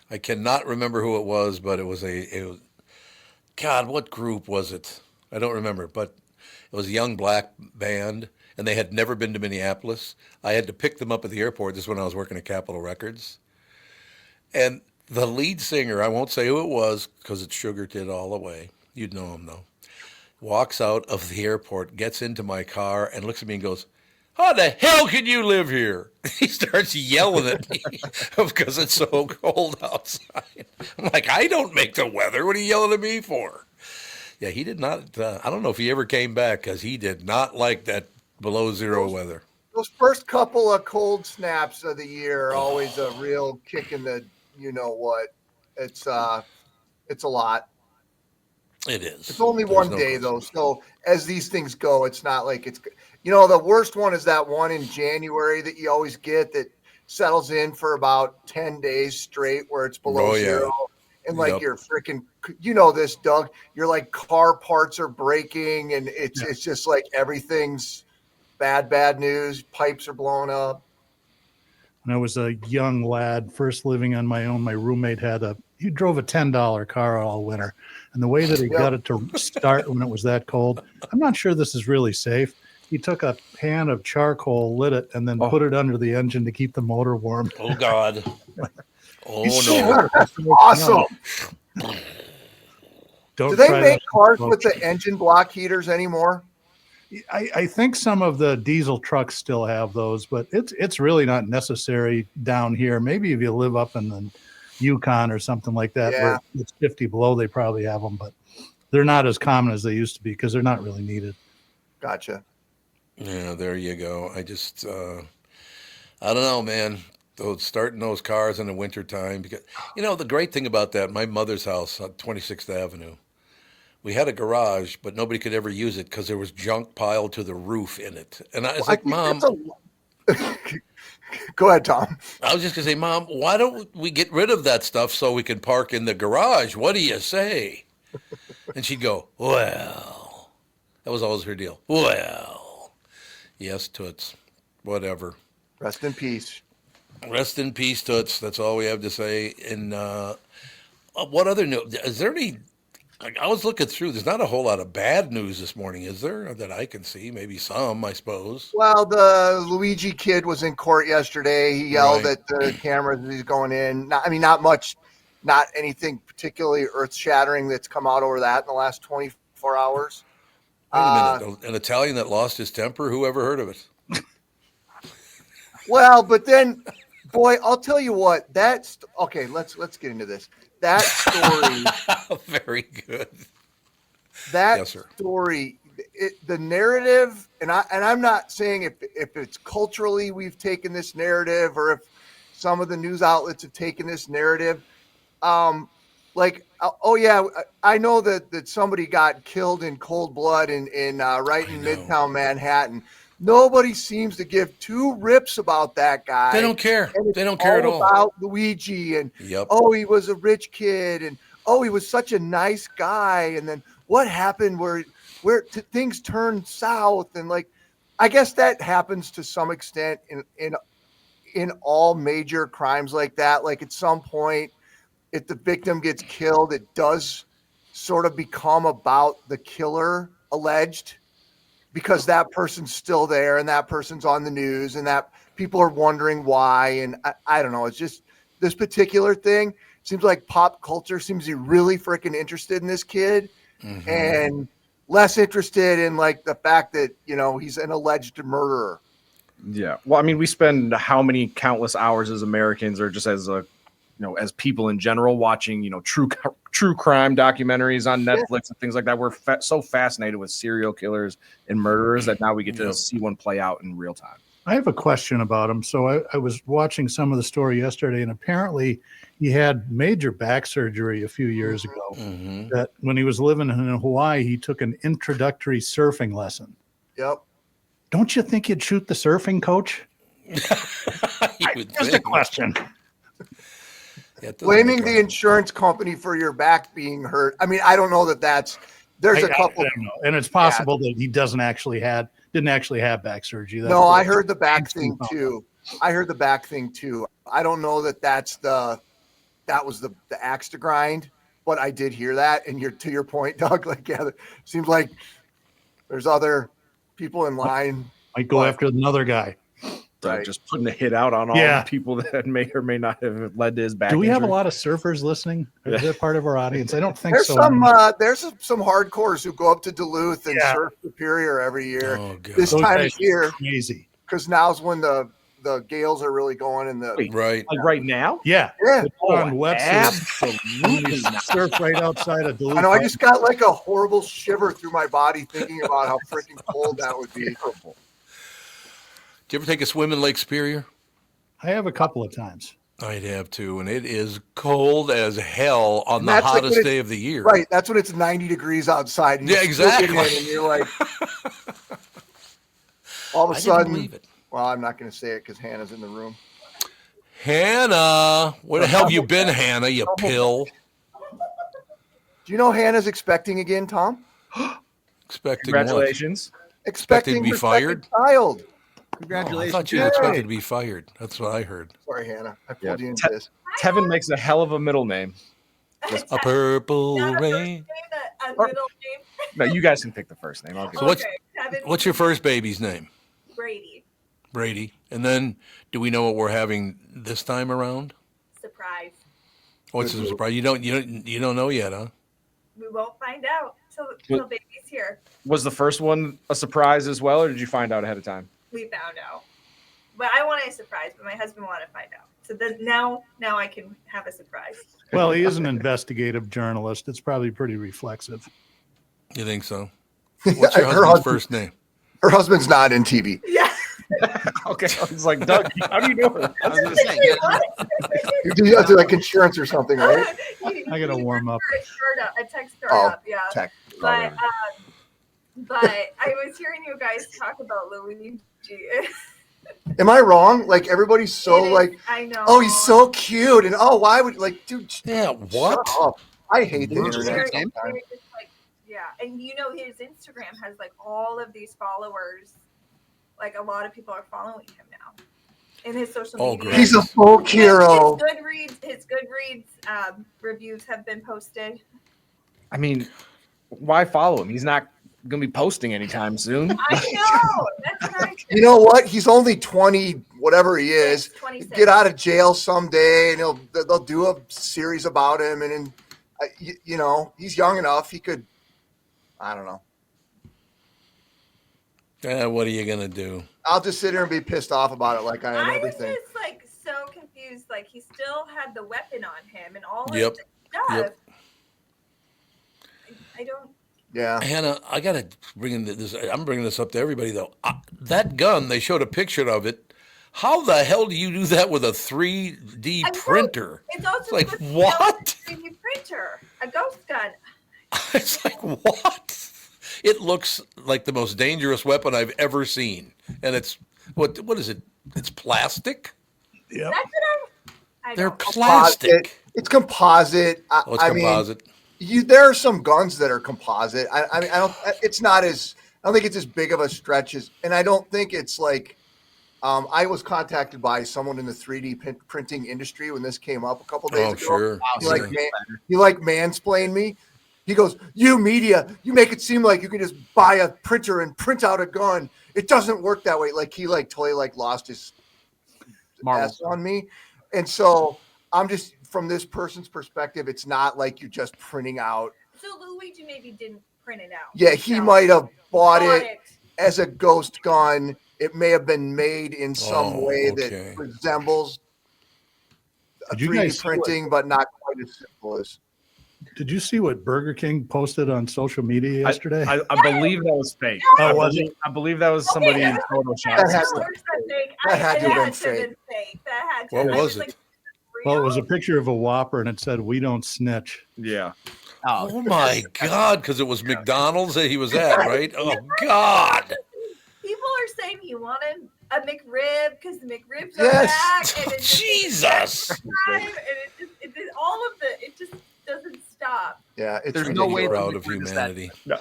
I cannot remember who it was, but it was God, what group was it? I don't remember, but it was a young black band, and they had never been to Minneapolis. I had to pick them up at the airport. This is when I was working at Capitol Records. And the lead singer, I won't say who it was because it's Sugar Tit all the way. You'd know him, though. Walks out of the airport, gets into my car, and looks at me and goes, "How the hell can you live here?" He starts yelling at me because it's so cold outside. I'm like, I don't make the weather. What are you yelling at me for? Yeah, he did not. I don't know if he ever came back because he did not like that below zero weather. Those first couple of cold snaps of the year are always a real kick in the you know what. It's a lot. It is. It's only one day, though. So as these things go, it's not like it's – the worst one is that one in January that you always get that settles in for about 10 days straight where it's below zero. And, you're freaking – this, Doug. You're like car parts are breaking, and it's just like everything's bad news. Pipes are blowing up. When I was a young lad, first living on my own, my roommate he drove a $10 car all winter. And the way that he got it to start when it was that cold, I'm not sure this is really safe. He took a pan of charcoal, lit it, and then put it under the engine to keep the motor warm. Oh, God. Oh, no. Awesome. Do they make cars with the engine block heaters anymore? I think some of the diesel trucks still have those, but it's really not necessary down here. Maybe if you live up in the Yukon or something like that, where it's 50 below, they probably have them, but they're not as common as they used to be because they're not really needed. Gotcha. Yeah, there you go. I just, I don't know, man. Starting those cars in the wintertime, because, the great thing about that, my mother's house on 26th Avenue, we had a garage, but nobody could ever use it because there was junk piled to the roof in it. And I was like, Mom. Go ahead, Tom. I was just going to say, Mom, why don't we get rid of that stuff so we can park in the garage? What do you say? And she'd go, well. That was always her deal. Well. Yes, Toots. Whatever. Rest in peace. Rest in peace, Toots. That's all we have to say. And what other news? Is there any? I was looking through. There's not a whole lot of bad news this morning, is there? That I can see. Maybe some, I suppose. Well, the Luigi kid was in court yesterday. He yelled at the cameras as he's going in. Not much, not anything particularly earth-shattering that's come out over that in the last 24 hours. Wait a minute. An Italian that lost his temper? Who ever heard of it? Well, but then, boy, I'll tell you what. That's okay. Let's get into this. That story. Very good. That yes, sir. Story. The narrative, and I'm not saying if it's culturally we've taken this narrative or if some of the news outlets have taken this narrative. Oh yeah, I know that somebody got killed in cold blood in right in Midtown Manhattan. Nobody seems to give two rips about that guy. They don't care. They don't care at all. About Luigi and he was a rich kid and he was such a nice guy. And then what happened where things turned south and I guess that happens to some extent in all major crimes like that. Like at some point, if the victim gets killed, it does sort of become about the killer alleged. Because that person's still there and that person's on the news and that people are wondering why. And I don't know. It's just this particular thing seems like pop culture seems to be really freaking interested in this kid and less interested in the fact that, he's an alleged murderer. Yeah. Well, we spend how many countless hours as Americans or just as as people in general watching, true crime documentaries on Netflix and things like that. We're so fascinated with serial killers and murderers that now we get to see one play out in real time. I have a question about him. So I was watching some of the story yesterday, and apparently he had major back surgery a few years ago. That when he was living in Hawaii, he took an introductory surfing lesson. Yep. Don't you think you'd shoot the surfing coach? Just a question. Blaming the insurance company for your back being hurt. I don't know there's a couple. I don't know. And it's possible that he didn't actually have back surgery. No, I heard the back thing too. I don't know that was the axe to grind, but I did hear that. And to your point, Doug, seems like there's other people in line. Might go after another guy. Right. Just putting a hit out on all the people that may or may not have led to his back. Do we have a lot of surfers listening? Is that part of our audience? I don't think there's so. There's some hardcores who go up to Duluth and surf Superior every year. This time of year, crazy. Because now's when the gales are really going in the right now. Yeah. On absolutely surf right outside of Duluth. I know. I just got a horrible shiver through my body thinking about how freaking cold that would be. Did you ever take a swim in Lake Superior? I have a couple of times. I'd have too, and it is cold as hell on the hottest day of the year. Right, that's when it's 90 degrees outside. And exactly. And you're like, all of a sudden. Well, I'm not going to say it because Hannah's in the room. Hannah, where the hell have you been, Hannah? You pill. Do you know Hannah's expecting again, Tom? Expecting Congratulations. What? Expecting to be fired. Child. I Congratulations. thought you expected to be fired. That's what I heard. Sorry, Hannah. I pulled you into this. Tevin makes a hell of a middle name. A purple rain. No, you guys can pick the first name. I'll So what's your first baby's name? Brady. Brady. And then do we know what we're having this time around? Surprise. What's the surprise? You don't know yet, huh? We won't find out till baby's here. Was the first one a surprise as well, or did you find out ahead of time? We found out. But I wanted a surprise, but my husband wanted to find out. So then now I can have a surprise. Well, he is an investigative journalist. It's probably pretty reflexive. You think so? What's your husband's first name? Her husband's not in TV. Yeah. Okay. I was like, Doug, how do you know her? I was going to say, you have to insurance or something, right? I got to warm up. A text her up, yeah. But I was hearing you guys talk about Luigi. Am I wrong? Like everybody's so like, I know. oh, he's so cute, and oh, why would dude? Yeah, what? Shut up. I hate the internet. They're sometimes. just like, yeah, and you know his Instagram has like all of these followers. Like a lot of people are following him now in his social media. Great. He's a folk hero. His Goodreads reviews have been posted. I mean, why follow him? He's not going to be posting anytime soon. I know. That's what I said. You know what? He's only 20, whatever he is. 26. Get out of jail someday, and they'll do a series about him. And you know, he's young enough. He could. I don't know. What are you gonna do? I'll just sit here and be pissed off about it, like I am everything. I was just like so confused. Like he still had the weapon on him and all of Yep. the stuff. Yep. I don't. Yeah, Hannah, I gotta bring this. I'm bringing this up to everybody though. That gun, they showed a picture of it. How the hell do you do that with a 3D printer? It's also like a what? 3D printer, a ghost gun. It's like what? It looks like the most dangerous weapon I've ever seen, and it's what is it? It's plastic. Yeah, That's what they're plastic. It's composite. It's composite. There are some guns that are composite. I mean, I don't. It's not as. I don't think it's as big of a stretch as, and I don't think it's like. I was contacted by someone in the 3D printing industry when this came up a couple days ago. Sure. He mansplained me. He goes, "You media, you make it seem like you can just buy a printer and print out a gun. It doesn't work that way." Like he totally lost his ass on me, and so I'm just from this person's perspective. It's not like you're just printing out. So Luigi maybe didn't print it out. Yeah, he might have bought it as a ghost gun. It may have been made in some way that resembles a 3D printing, but not quite as simple as. Did you see what Burger King posted on social media yesterday? I believe that was fake. Oh, was it? I believe that was somebody in Photoshop. That had to have been fake. What was it? Well, it was a picture of a Whopper, and it said, "We don't snitch." Yeah. Oh my God! Because it was McDonald's that he was at, right? Oh God! People are saying he wanted a McRib because the McRibs are back. And it's Jesus! It just doesn't stop. Yeah, there's no way proud of humanity. No.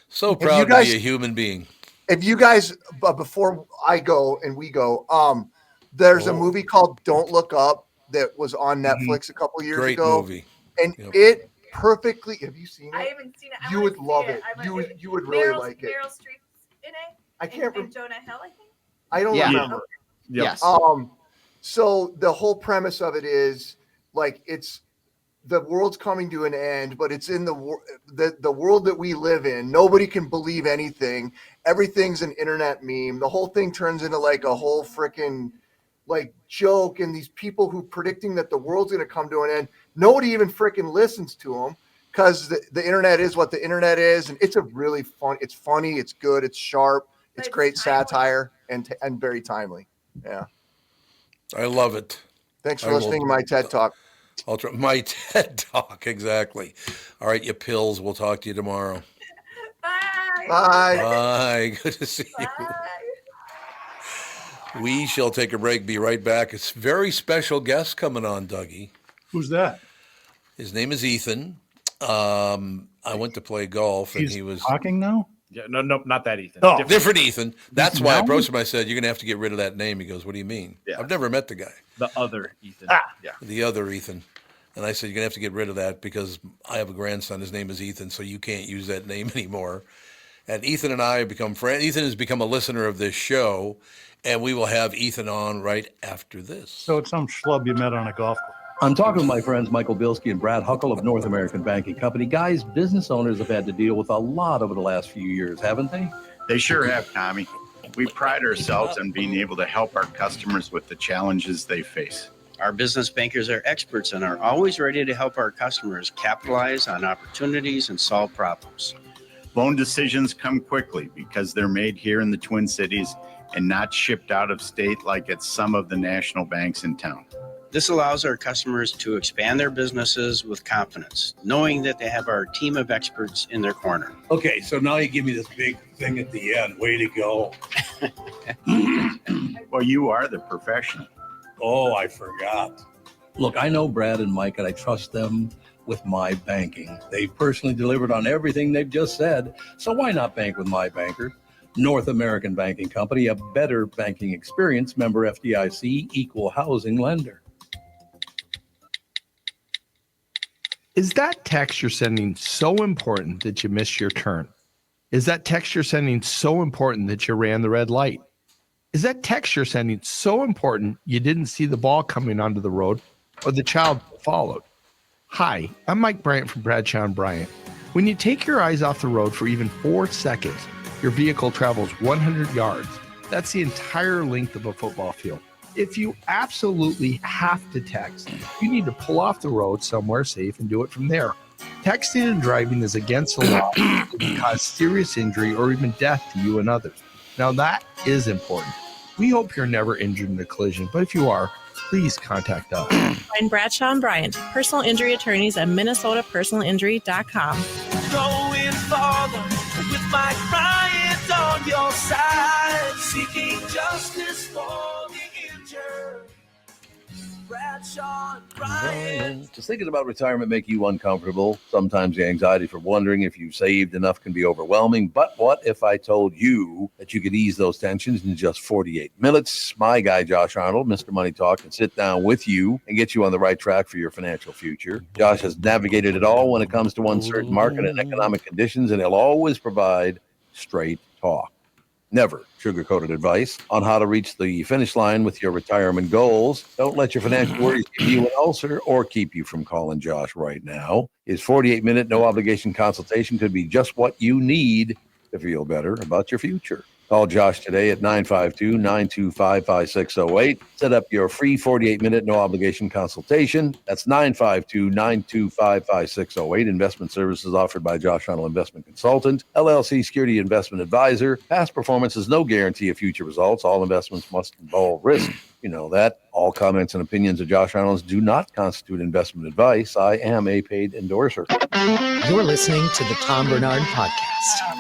So proud to be a human being. If you guys, before I go and we go, there's a movie called Don't Look Up that was on Netflix a couple years ago. Great movie. And it perfectly. Have you seen it? I haven't seen it. You would love it. You would really like it. Meryl Streep's in it. I can't remember. Jonah Hill, I think. I don't remember. Yes. So the whole premise of it is it's the world's coming to an end, but it's in the world that we live in. Nobody can believe anything. Everything's an internet meme. The whole thing turns into a whole freaking joke, and these people who predicting that the world's going to come to an end, nobody even freaking listens to them because the internet is what the internet is, and it's a really fun. It's funny. It's good. It's sharp. It's great satire and very timely. Yeah. I love it. Thanks for listening to my TED Talk. My TED Talk, exactly. All right, you pills. We'll talk to you tomorrow. Bye. Bye. Bye. Good to see you. We shall take a break. Be right back. It's a very special guest coming on, Dougie. Who's that? His name is Ethan. I went to play golf, and he was talking now. Yeah, no, not that Ethan. Oh, different Ethan. That's why I approached him. I said, "You're going to have to get rid of that name." He goes, "What do you mean?" Yeah. I've never met the guy. The other Ethan. Yeah. The other Ethan. And I said, "You're going to have to get rid of that because I have a grandson. His name is Ethan, so you can't use that name anymore." And Ethan and I have become friends. Ethan has become a listener of this show, and we will have Ethan on right after this. So it's some schlub you met on a golf course. I'm talking with my friends Michael Bilski and Brad Huckle of North American Banking Company. Guys, business owners have had to deal with a lot over the last few years, haven't they? They sure have, Tommy. We pride ourselves on being able to help our customers with the challenges they face. Our business bankers are experts and are always ready to help our customers capitalize on opportunities and solve problems. Loan decisions come quickly because they're made here in the Twin Cities and not shipped out of state like at some of the national banks in town. This allows our customers to expand their businesses with confidence, knowing that they have our team of experts in their corner. Okay, so now you give me this big thing at the end. Way to go. Well, you are the professional. Oh, I forgot. Look, I know Brad and Mike, and I trust them with my banking. They've personally delivered on everything they've just said, so why not bank with my banker? North American Banking Company, a better banking experience, member FDIC, equal housing lender. Is that text you're sending so important that you missed your turn? Is that text you're sending so important that you ran the red light? Is that text you're sending so important you didn't see the ball coming onto the road or the child followed? Hi, I'm Mike Bryant from Bradshaw and Bryant. When you take your eyes off the road for even 4 seconds, your vehicle travels 100 yards. That's the entire length of a football field. If you absolutely have to text, you need to pull off the road somewhere safe and do it from there. Texting and driving is against the law. It can cause serious injury or even death to you and others. Now that is important. We hope you're never injured in a collision, but if you are, please contact us. Find Bradshaw and Bryant, personal injury attorneys at minnesotapersonalinjury.com. Going farther with Mike Bryant on your side, seeking justice for the injured. Bradshaw and Bryant. Does thinking about retirement make you uncomfortable? Sometimes the anxiety for wondering if you've saved enough can be overwhelming. But what if I told you that you could ease those tensions in just 48 minutes? My guy, Josh Arnold, Mr. Money Talk, can sit down with you and get you on the right track for your financial future. Josh has navigated it all when it comes to uncertain market and economic conditions, and he'll always provide straight talk. Never sugar-coated advice on how to reach the finish line with your retirement goals. Don't let your financial worries give you an ulcer or keep you from calling Josh right now. His 48-minute no-obligation consultation could be just what you need to feel better about your future. Call Josh today at 952-925-5608. Set up your free 48-minute no-obligation consultation. That's 952-925-5608. Investment services offered by Josh Arnold Investment Consultant, LLC Security Investment Advisor. Past performance is no guarantee of future results. All investments must involve risk. You know that. All comments and opinions of Josh Arnold's do not constitute investment advice. I am a paid endorser. You're listening to the Tom Barnard Podcast.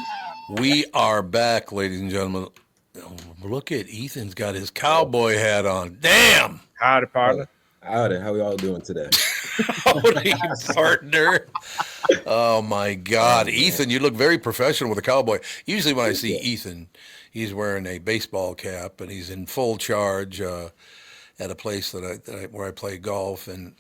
We are back, ladies and gentlemen. Oh, look at Ethan's got his cowboy hat on. Damn. Howdy, partner. Howdy. How we all doing today? Howdy, partner. Oh, my God. Ethan, you look very professional with a cowboy. Usually when I see Ethan, he's wearing a baseball cap, and he's in full charge at a place where I play golf. And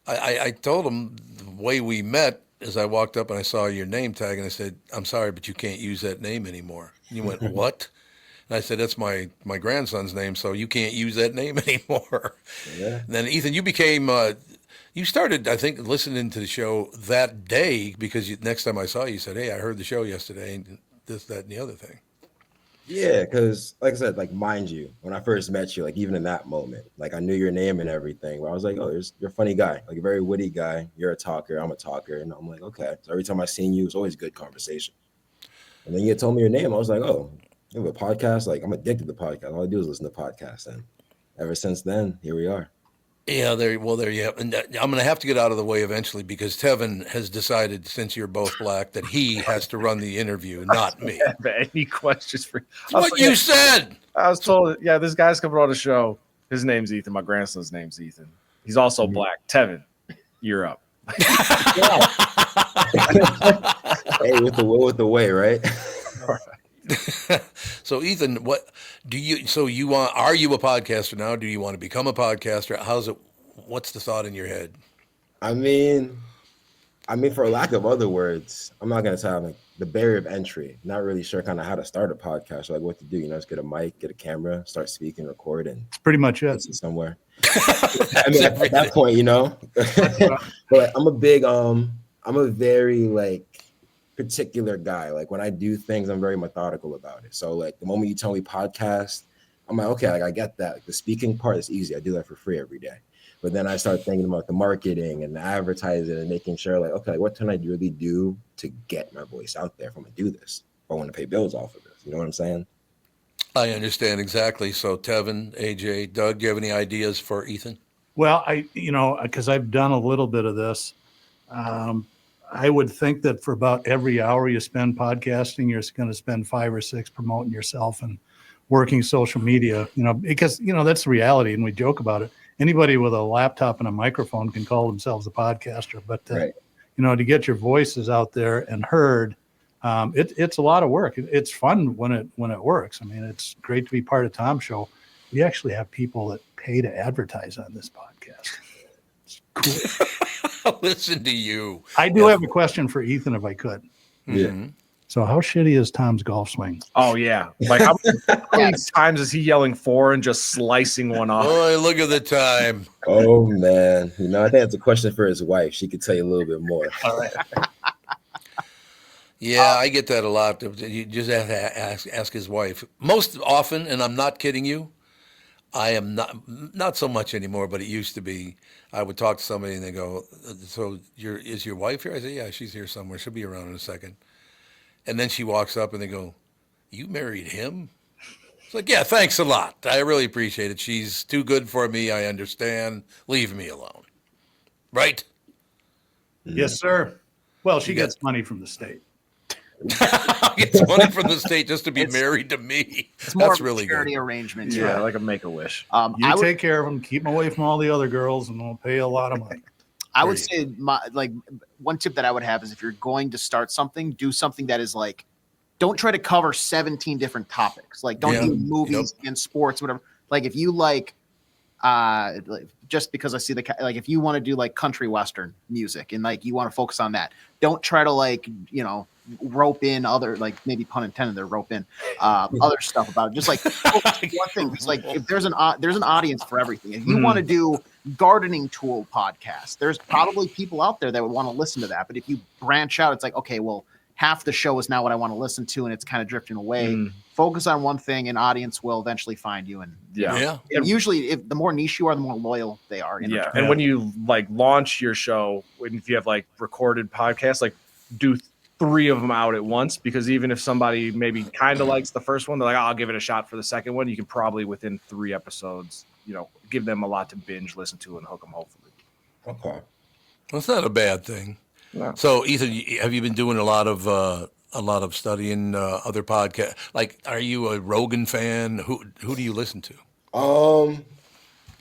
I told him the way we met is I walked up and I saw your name tag, and I said, "I'm sorry, but you can't use that name anymore." And you went, "What?" And I said, "That's my grandson's name, so you can't use that name anymore." Yeah. And then, Ethan, you became, you started, I think, listening to the show that day because next time I saw you, you said, "Hey, I heard the show yesterday, and this, that, and the other thing." Yeah, because like I said, like mind you, when I first met you, like even in that moment, like I knew your name and everything. But I was like, "Oh, you're a funny guy, like a very witty guy. You're a talker. I'm a talker." And I'm like, "Okay." So every time I seen you, it's always good conversation. And then you told me your name. I was like, "Oh, you have a podcast?" Like I'm addicted to podcasts. All I do is listen to podcasts, and ever since then, here we are. Yeah, there you have. And I'm going to have to get out of the way eventually because Tevin has decided, since you're both black, that he has to run the interview, not me. Any questions for what you said? I was told, yeah, this guy's coming on the show. His name's Ethan. My grandson's name's Ethan. He's also black. Tevin, you're up. Hey, with the will, with the way, right? So Ethan, what do you? So you want? Are you a podcaster now? Do you want to become a podcaster? How's it? What's the thought in your head? I mean, for lack of other words, I'm not gonna say like the barrier of entry. Not really sure kind of how to start a podcast, like what to do. You know, just get a mic, get a camera, start speaking, record, and it's pretty much it. Somewhere. I mean, at that point, you know. But I'm a very like particular guy. Like when I do things, I'm very methodical about it. So like the moment you tell me podcast, I'm like, okay, like I get that. Like, the speaking part is easy. I do that for free every day. But then I start thinking about the marketing and the advertising and making sure like, okay, like, what can I really do to get my voice out there if I'm gonna do this? If I want to pay bills off of this, you know what I'm saying? I understand exactly. So Tevin, AJ, Doug, do you have any ideas for Ethan? Well, because I've done a little bit of this, I would think that for about every hour you spend podcasting, you're going to spend 5 or 6 promoting yourself and working social media, because, that's the reality. And we joke about it. Anybody with a laptop and a microphone can call themselves a podcaster, but, to get your voices out there and heard, it's a lot of work. It's fun when it works. I mean, it's great to be part of Tom's show. We actually have people that pay to advertise on this podcast. It's cool. Listen to you. I do have a question for Ethan, if I could. Yeah. So how shitty is Tom's golf swing? Oh, yeah. Like, how many times is he yelling 4 and just slicing one off? Boy, look at the time. Oh, man. I think that's a question for his wife. She could tell you a little bit more. All right. Yeah, I get that a lot. You just have to ask his wife. Most often, and I'm not kidding you, I am not so much anymore, but it used to be. I would talk to somebody and they go, "So is your wife here?" I say, "Yeah, she's here somewhere. She'll be around in a second." And then she walks up and they go, "You married him?" It's like, "Yeah, thanks a lot. I really appreciate it. She's too good for me. I understand. Leave me alone." Right? Yes, sir. Well, she gets money from the state. Gets money from the state just to be married to me. It's more That's of really a charity good. arrangement. Yeah, like a Make-A-Wish. You take care of them, keep them away from all the other girls, and they'll pay a lot of money. I would say one tip that I would have is if you're going to start something, do something that is like, don't try to cover 17 different topics. Like, don't do movies and sports, whatever. Like, if you just because I see if you want to do like country western music and like you want to focus on that, don't try to rope in other, like, maybe pun intended there, rope in other stuff about it. Just like one thing. It's like if there's an audience for everything. If you want to do gardening tool podcast, there's probably people out there that would want to listen to that. But if you branch out, it's like, okay, well, half the show is now what I want to listen to, and it's kind of drifting away. Focus on one thing, and audience will eventually find you. And and usually, if the more niche you are, the more loyal they are. And when you launch your show, if you have recorded podcasts, do 3 of them out at once, because even if somebody maybe kind of likes the first one, they're like, I'll give it a shot for the second one. You can probably within 3 episodes, give them a lot to binge listen to and hook them, hopefully. Okay. That's not a bad thing. No. So, Ethan, have you been doing a lot of studying other podcasts? Like, are you a Rogan fan? Who do you listen to?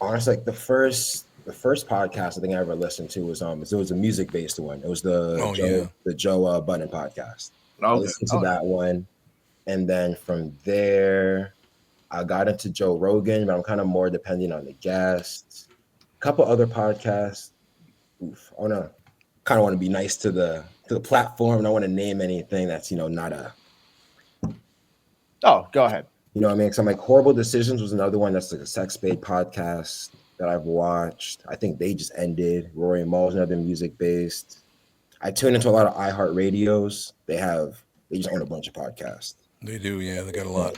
Honestly, the first podcast I think I ever listened to was it was a music based one. It was the Joe Budden podcast. I listened to that one, and then from there, I got into Joe Rogan, but I'm kind of more depending on the guests. A couple other podcasts. I kind of want to be nice to the platform, and I want to name anything that's not a. Oh, go ahead. You know what I mean? So I'm like, Horrible Decisions was another one that's like a sex-based podcast that I've watched. I think they just ended. Rory and Maul's another music-based. I tune into a lot of iHeartRadios. They just own a bunch of podcasts. They do, yeah. They got a lot.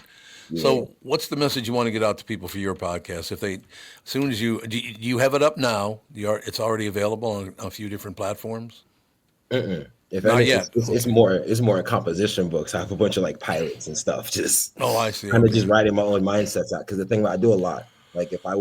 Yeah. So what's the message you want to get out to people for your podcast? As soon as do you have it up now? It's already available on a few different platforms? If Not anything, yet. It's more in composition books. I have a bunch of pilots and stuff. Just I see. Kind of just writing my own mindsets out. Because the thing I do a lot. Like if I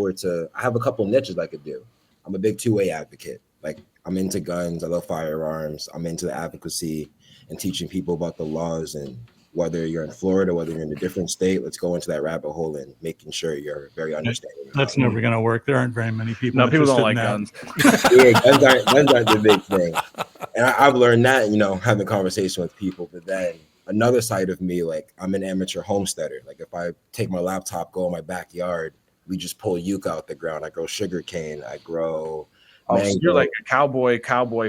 have a couple niches I could do. I'm a big 2-way advocate. Like I'm into guns. I love firearms. I'm into the advocacy and teaching people about the laws, and whether you're in Florida, whether you're in a different state, let's go into that rabbit hole and making sure you're very understanding. That's never going to work. There aren't very many people. No, people don't like guns. Yeah, guns aren't the big thing. And I've learned that, having conversation with people. But then another side of me, I'm an amateur homesteader. Like if I take my laptop, go in my backyard, we just pull yucca out the ground. I grow sugar cane. I grow. So you're like a cowboy,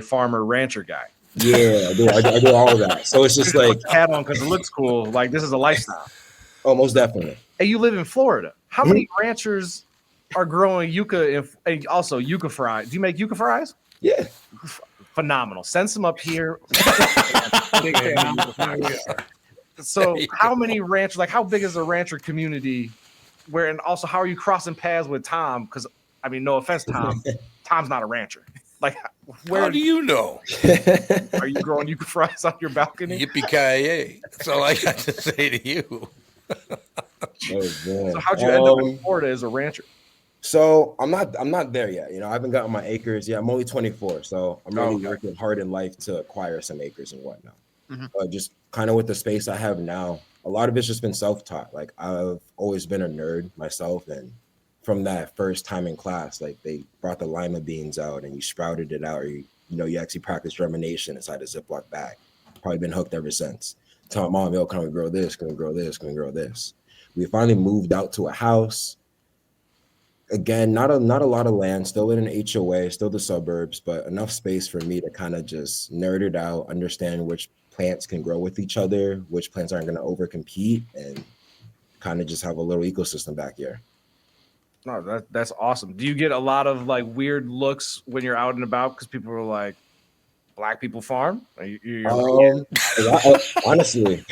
farmer, rancher guy. Yeah, I do all of that. So it's just like hat on because it looks cool. Like this is a lifestyle. Oh, most definitely. Hey, you live in Florida. How many ranchers are growing yucca and also yucca fries? Do you make yucca fries? Yeah. Phenomenal. Send some up here. So how many ranchers, how big is the rancher community? And also how are you crossing paths with Tom? Because no offense, Tom, Tom's not a rancher. How do you know? Are you growing yucca fries on your balcony? Yippee-ki-yay. That's all I got to say to you. So how'd you end up in Florida as a rancher? So I'm not there yet. I haven't gotten my acres yet. I'm only 24, so I'm really working hard in life to acquire some acres and whatnot. Just kind of with the space I have now, a lot of it's just been self-taught. Like I've always been a nerd myself, and from that first time in class, like they brought the lima beans out and you sprouted it out, or you actually practiced germination inside a Ziploc bag. Probably been hooked ever since. Tell my mom, yo, can we grow this? Can we grow this? Can we grow this? We finally moved out to a house. Again, not a lot of land, still in an HOA, still the suburbs, but enough space for me to kind of just nerd it out, understand which plants can grow with each other, which plants aren't going to overcompete, and kind of just have a little ecosystem back here. No, that's awesome. Do you get a lot of like weird looks when you're out and about because people are like, "Black people farm"? Honestly.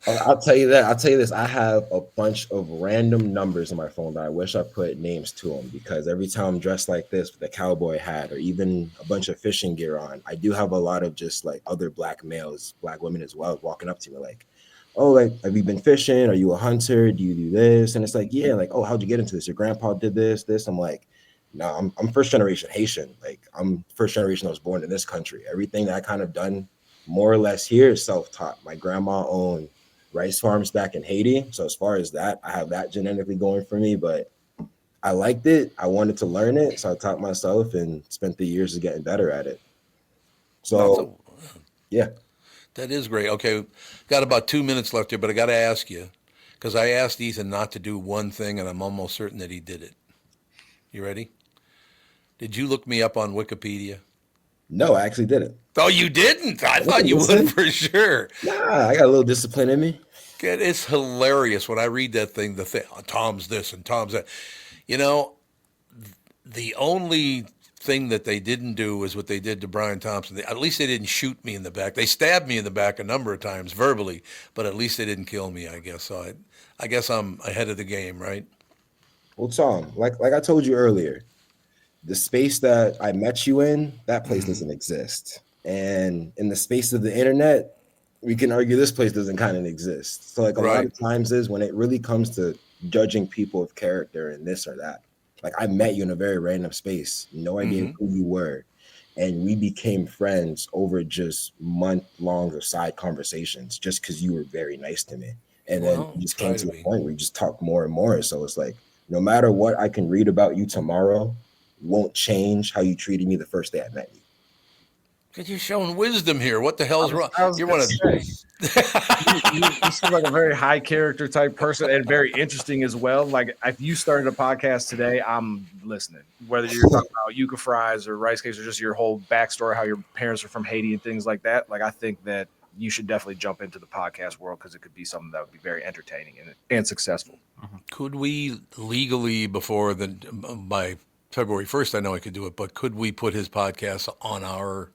I'll tell you that. I'll tell you this. I have a bunch of random numbers on my phone that I wish I put names to them, because every time I'm dressed like this with a cowboy hat or even a bunch of fishing gear on, I do have a lot of just like other black males, black women as well, walking up to me like, "Oh, like, have you been fishing? Are you a hunter? Do you do this?" And it's like, "Yeah." Like, "Oh, how'd you get into this? Your grandpa did this." I'm like, "No, I'm first generation Haitian. Like, I'm first generation. I was born in this country. Everything that I kind of done more or less here is self-taught. My grandma owned rice farms back in Haiti. So as far as that, I have that genetically going for me, but I liked it. I wanted to learn it. So I taught myself and spent the years of getting better at it. So, yeah. That is great. Okay, got about 2 minutes left here, but I got to ask you, because I asked Ethan not to do one thing, and I'm almost certain that he did it. You ready? Did you look me up on Wikipedia? No, I actually didn't. Oh, you didn't? I thought you would for sure. Nah, I got a little discipline in me. It's hilarious when I read that thing, Tom's this and Tom's that. The only thing that they didn't do is what they did to Brian Thompson. At least they didn't shoot me in the back. They stabbed me in the back a number of times verbally, but at least they didn't kill me, I guess. So I guess I'm ahead of the game, right? Well, Tom, like I told you earlier, the space that I met you in, that place doesn't exist. And in the space of the internet, we can argue this place doesn't kind of exist. So like a lot of times is when it really comes to judging people of character and this or that. Like I met you in a very random space, no idea who you were. And we became friends over just month-long of side conversations just because you were very nice to me. And then it just came to a point where we just talked more and more. So it's like, no matter what I can read about you tomorrow, won't change how you treated me the first day I met you. Because you're showing wisdom here. What the hell's wrong? You seem like a very high character type person and very interesting as well. Like if you started a podcast today, I'm listening. Whether you're talking about yuca fries or rice cakes or just your whole backstory, how your parents are from Haiti and things like that. Like I think that you should definitely jump into the podcast world because it could be something that would be very entertaining and successful. Could we legally by February 1st, I know I could do it, but could we put his podcast on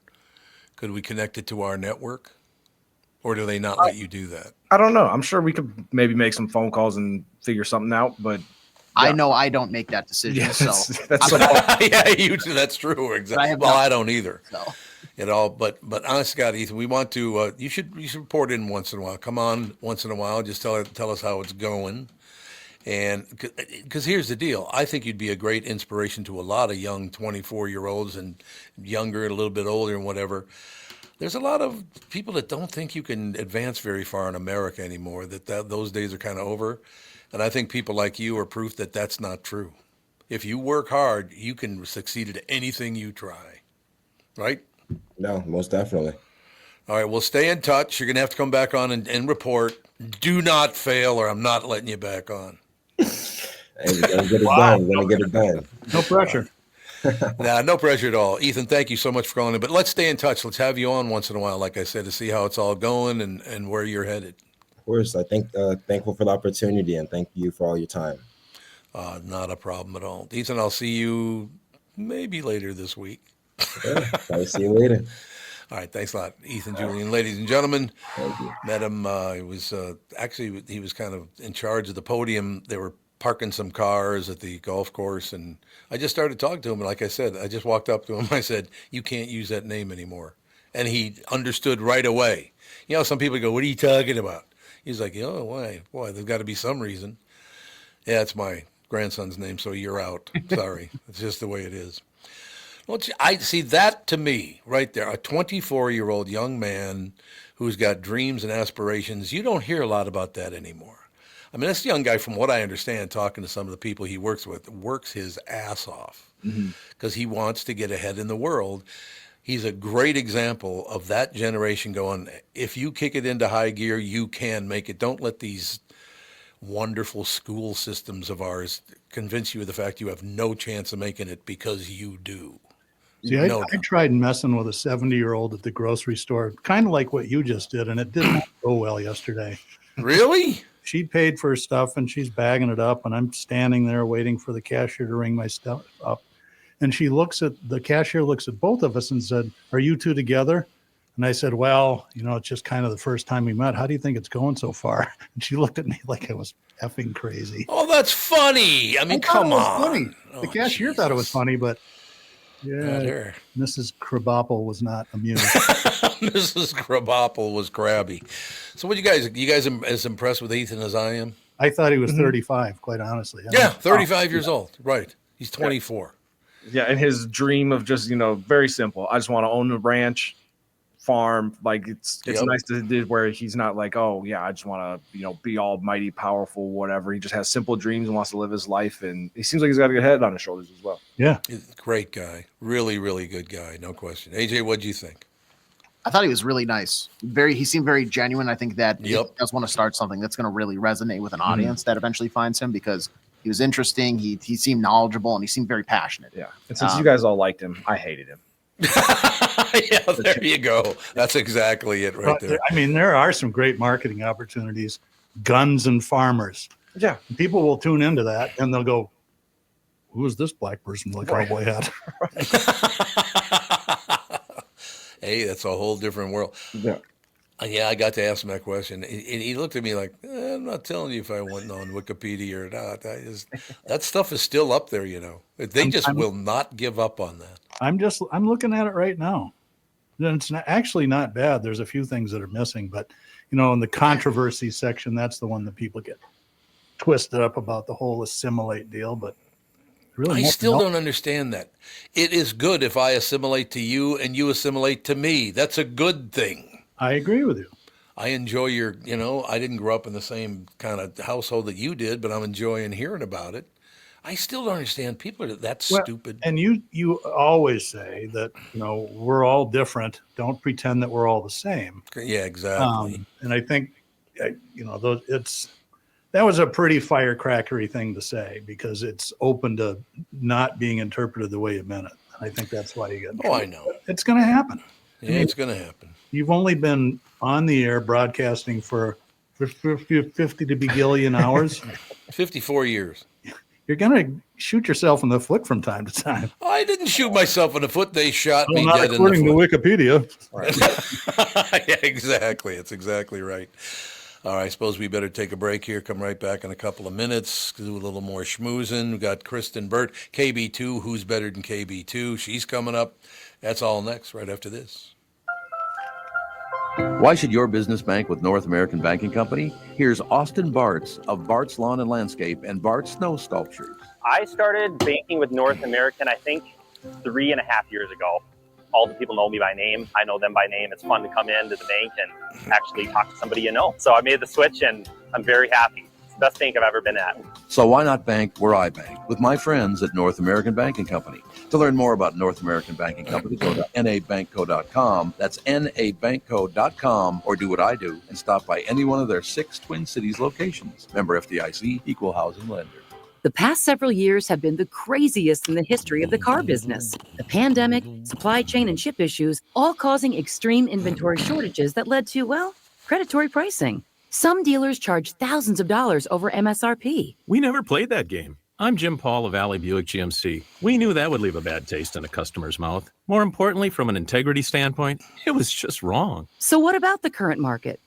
could we connect it to our network? Or do they not let you do that? I don't know. I'm sure we could maybe make some phone calls and figure something out, but I know I don't make that decision. That's true. Exactly. I don't either. So. But honest God, Ethan, we want to. You should report in once in a while. Come on once in a while. Just tell us how it's going. And because here's the deal, I think you'd be a great inspiration to a lot of young 24-year-olds and younger, a little bit older, and whatever. There's a lot of people that don't think you can advance very far in America anymore. That those days are kind of over. And I think people like you are proof that that's not true. If you work hard, you can succeed at anything you try. Right? No, most definitely. All right, well, stay in touch. You're going to have to come back on and report. Do not fail, or I'm not letting you back on. Hey, we're going to get it done. We're going to get it done. No pressure. No pressure at all. Ethan, thank you so much for calling in. But let's stay in touch. Let's have you on once in a while, like I said, to see how it's all going and where you're headed. Of course. I think thankful for the opportunity, and thank you for all your time. Not a problem at all. Ethan, I'll see you maybe later this week. Yeah, I'll see you later. All right, thanks a lot, Ethan Julien. Ladies and gentlemen, thank you. Met him. He was kind of in charge of the podium. They were parking some cars at the golf course, and I just started talking to him. And like I said, I just walked up to him. I said, "You can't use that name anymore," and he understood right away. You know, some people go, "What are you talking about?" He's like, "Oh, why? Boy, there's got to be some reason." Yeah, it's my grandson's name, so you're out. Sorry. It's just the way it is. Well, I see that to me right there, a 24-year-old young man who's got dreams and aspirations. You don't hear a lot about that anymore. I mean, this young guy, from what I understand, talking to some of the people he works with, works his ass off because he wants to get ahead in the world. He's a great example of that generation going, if you kick it into high gear, you can make it. Don't let these wonderful school systems of ours convince you of the fact you have no chance of making it because you do. See, I tried messing with a 70-year-old at the grocery store, kind of like what you just did, and it did not go well yesterday. Really? She paid for her stuff, and she's bagging it up, and I'm standing there waiting for the cashier to ring my stuff up. And the cashier looks at both of us and said, "Are you two together?" And I said, "Well, it's just kind of the first time we met. How do you think it's going so far?" And she looked at me like I was effing crazy. Oh, that's funny. I mean, come on. Funny. The cashier thought it was funny, but yeah, Mrs. Krabappel was not amused. Mrs. Krabappel was crabby. So what you guys as impressed with Ethan as I am? I thought he was 35, quite honestly. Yeah, 35 years old. Right. He's 24. Yeah, and his dream of just, very simple. I just want to own a ranch, farm. Like it's nice to do where he's not like, oh yeah, I just want to, be almighty powerful, whatever. He just has simple dreams and wants to live his life. And he seems like he's got a good head on his shoulders as well. Yeah. He's a great guy. Really, really good guy. No question. AJ, what'd you think? I thought he was really nice. He seemed very genuine. I think that he does want to start something that's going to really resonate with an audience that eventually finds him because he was interesting. He seemed knowledgeable and he seemed very passionate. Yeah. And since you guys all liked him, I hated him. Yeah, there you go. That's exactly it right there. I mean, there are some great marketing opportunities. Guns and farmers. Yeah. People will tune into that and they'll go, "Who is this black person with a cowboy hat?" Hey, that's a whole different world. Yeah. Yeah, I got to ask him that question. And he looked at me like, I'm not telling you if I went on Wikipedia or not. That stuff is still up there, They just will not give up on that. I'm looking at it right now. And it's actually not bad. There's a few things that are missing, but in the controversy section, that's the one that people get twisted up about, the whole assimilate deal. But really, I still don't understand that. It is good if I assimilate to you and you assimilate to me. That's a good thing. I agree with you. I enjoy your, I didn't grow up in the same kind of household that you did, but I'm enjoying hearing about it. I still don't understand. People are that stupid. And you always say that, we're all different. Don't pretend that we're all the same. Yeah, exactly. And I think, that was a pretty firecrackery thing to say because it's open to not being interpreted the way you meant it. I think that's why you get. Oh, I know. It's going to happen. Yeah, it's going to happen. You've only been on the air broadcasting for 50 to begillion hours. 54 years. You're going to shoot yourself in the foot from time to time. I didn't shoot myself in the foot. They shot me not dead in the according foot. to Wikipedia. Yeah, exactly. It's exactly right. All right, I suppose we better take a break here. Come right back in a couple of minutes. Do a little more schmoozing. We've got Kristyn Burtt, KB2. Who's better than KB2? She's coming up. That's all next, right after this. Why should your business bank with North American Banking Company? Here's Austin Bartz of Bartz Lawn and Landscape and Bartz Snow Sculptures. I started banking with North American, I think, 3.5 years ago. All the people know me by name. I know them by name. It's fun to come into the bank and actually talk to somebody you know. So I made the switch and I'm very happy. It's the best bank I've ever been at. So why not bank where I bank? With my friends at North American Banking Company. To learn more about North American Banking Company, go to nabankco.com. That's nabankco.com, or do what I do and stop by any one of their 6 Twin Cities locations. Member FDIC, equal housing lender. The past several years have been the craziest in the history of the car business. The pandemic, supply chain, and chip issues all causing extreme inventory shortages that led to, predatory pricing. Some dealers charge thousands of dollars over MSRP. We never played that game. I'm Jim Paul of Valley Buick GMC. We knew that would leave a bad taste in a customer's mouth. More importantly, from an integrity standpoint, it was just wrong. So what about the current market?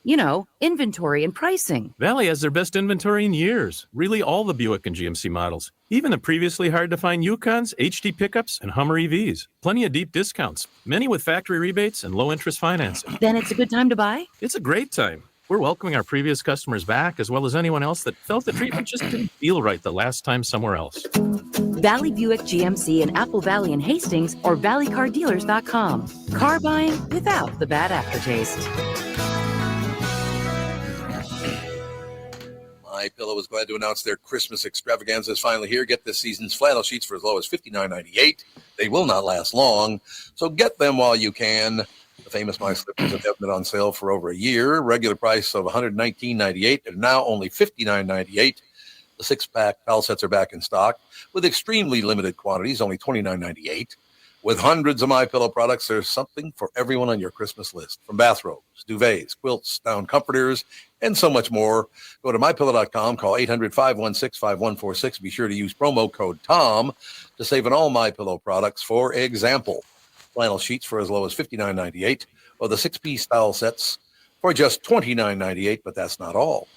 Inventory and pricing. Valley has their best inventory in years. Really all the Buick and GMC models. Even the previously hard-to-find Yukons, HD pickups, and Hummer EVs. Plenty of deep discounts. Many with factory rebates and low-interest financing. Then it's a good time to buy? It's a great time. We're welcoming our previous customers back, as well as anyone else that felt the treatment just didn't feel right the last time somewhere else. Valley Buick GMC in Apple Valley and Hastings or valleycardealers.com. Car buying without the bad aftertaste. My Pillow is glad to announce their Christmas extravaganza is finally here. Get this season's flannel sheets for as low as $59.98. They will not last long, so get them while you can. The famous My Slippers have been on sale for over a year. Regular price of $119.98 and now only $59.98. The six-pack towel sets are back in stock with extremely limited quantities, only $29.98. With hundreds of My Pillow products, there's something for everyone on your Christmas list. From bathrobes, duvets, quilts, down comforters, and so much more. Go to MyPillow.com, call 800-516-5146. Be sure to use promo code TOM to save on all My Pillow products. For example, flannel sheets for as low as $59.98 or the six-piece towel sets for just $29.98, but that's not all.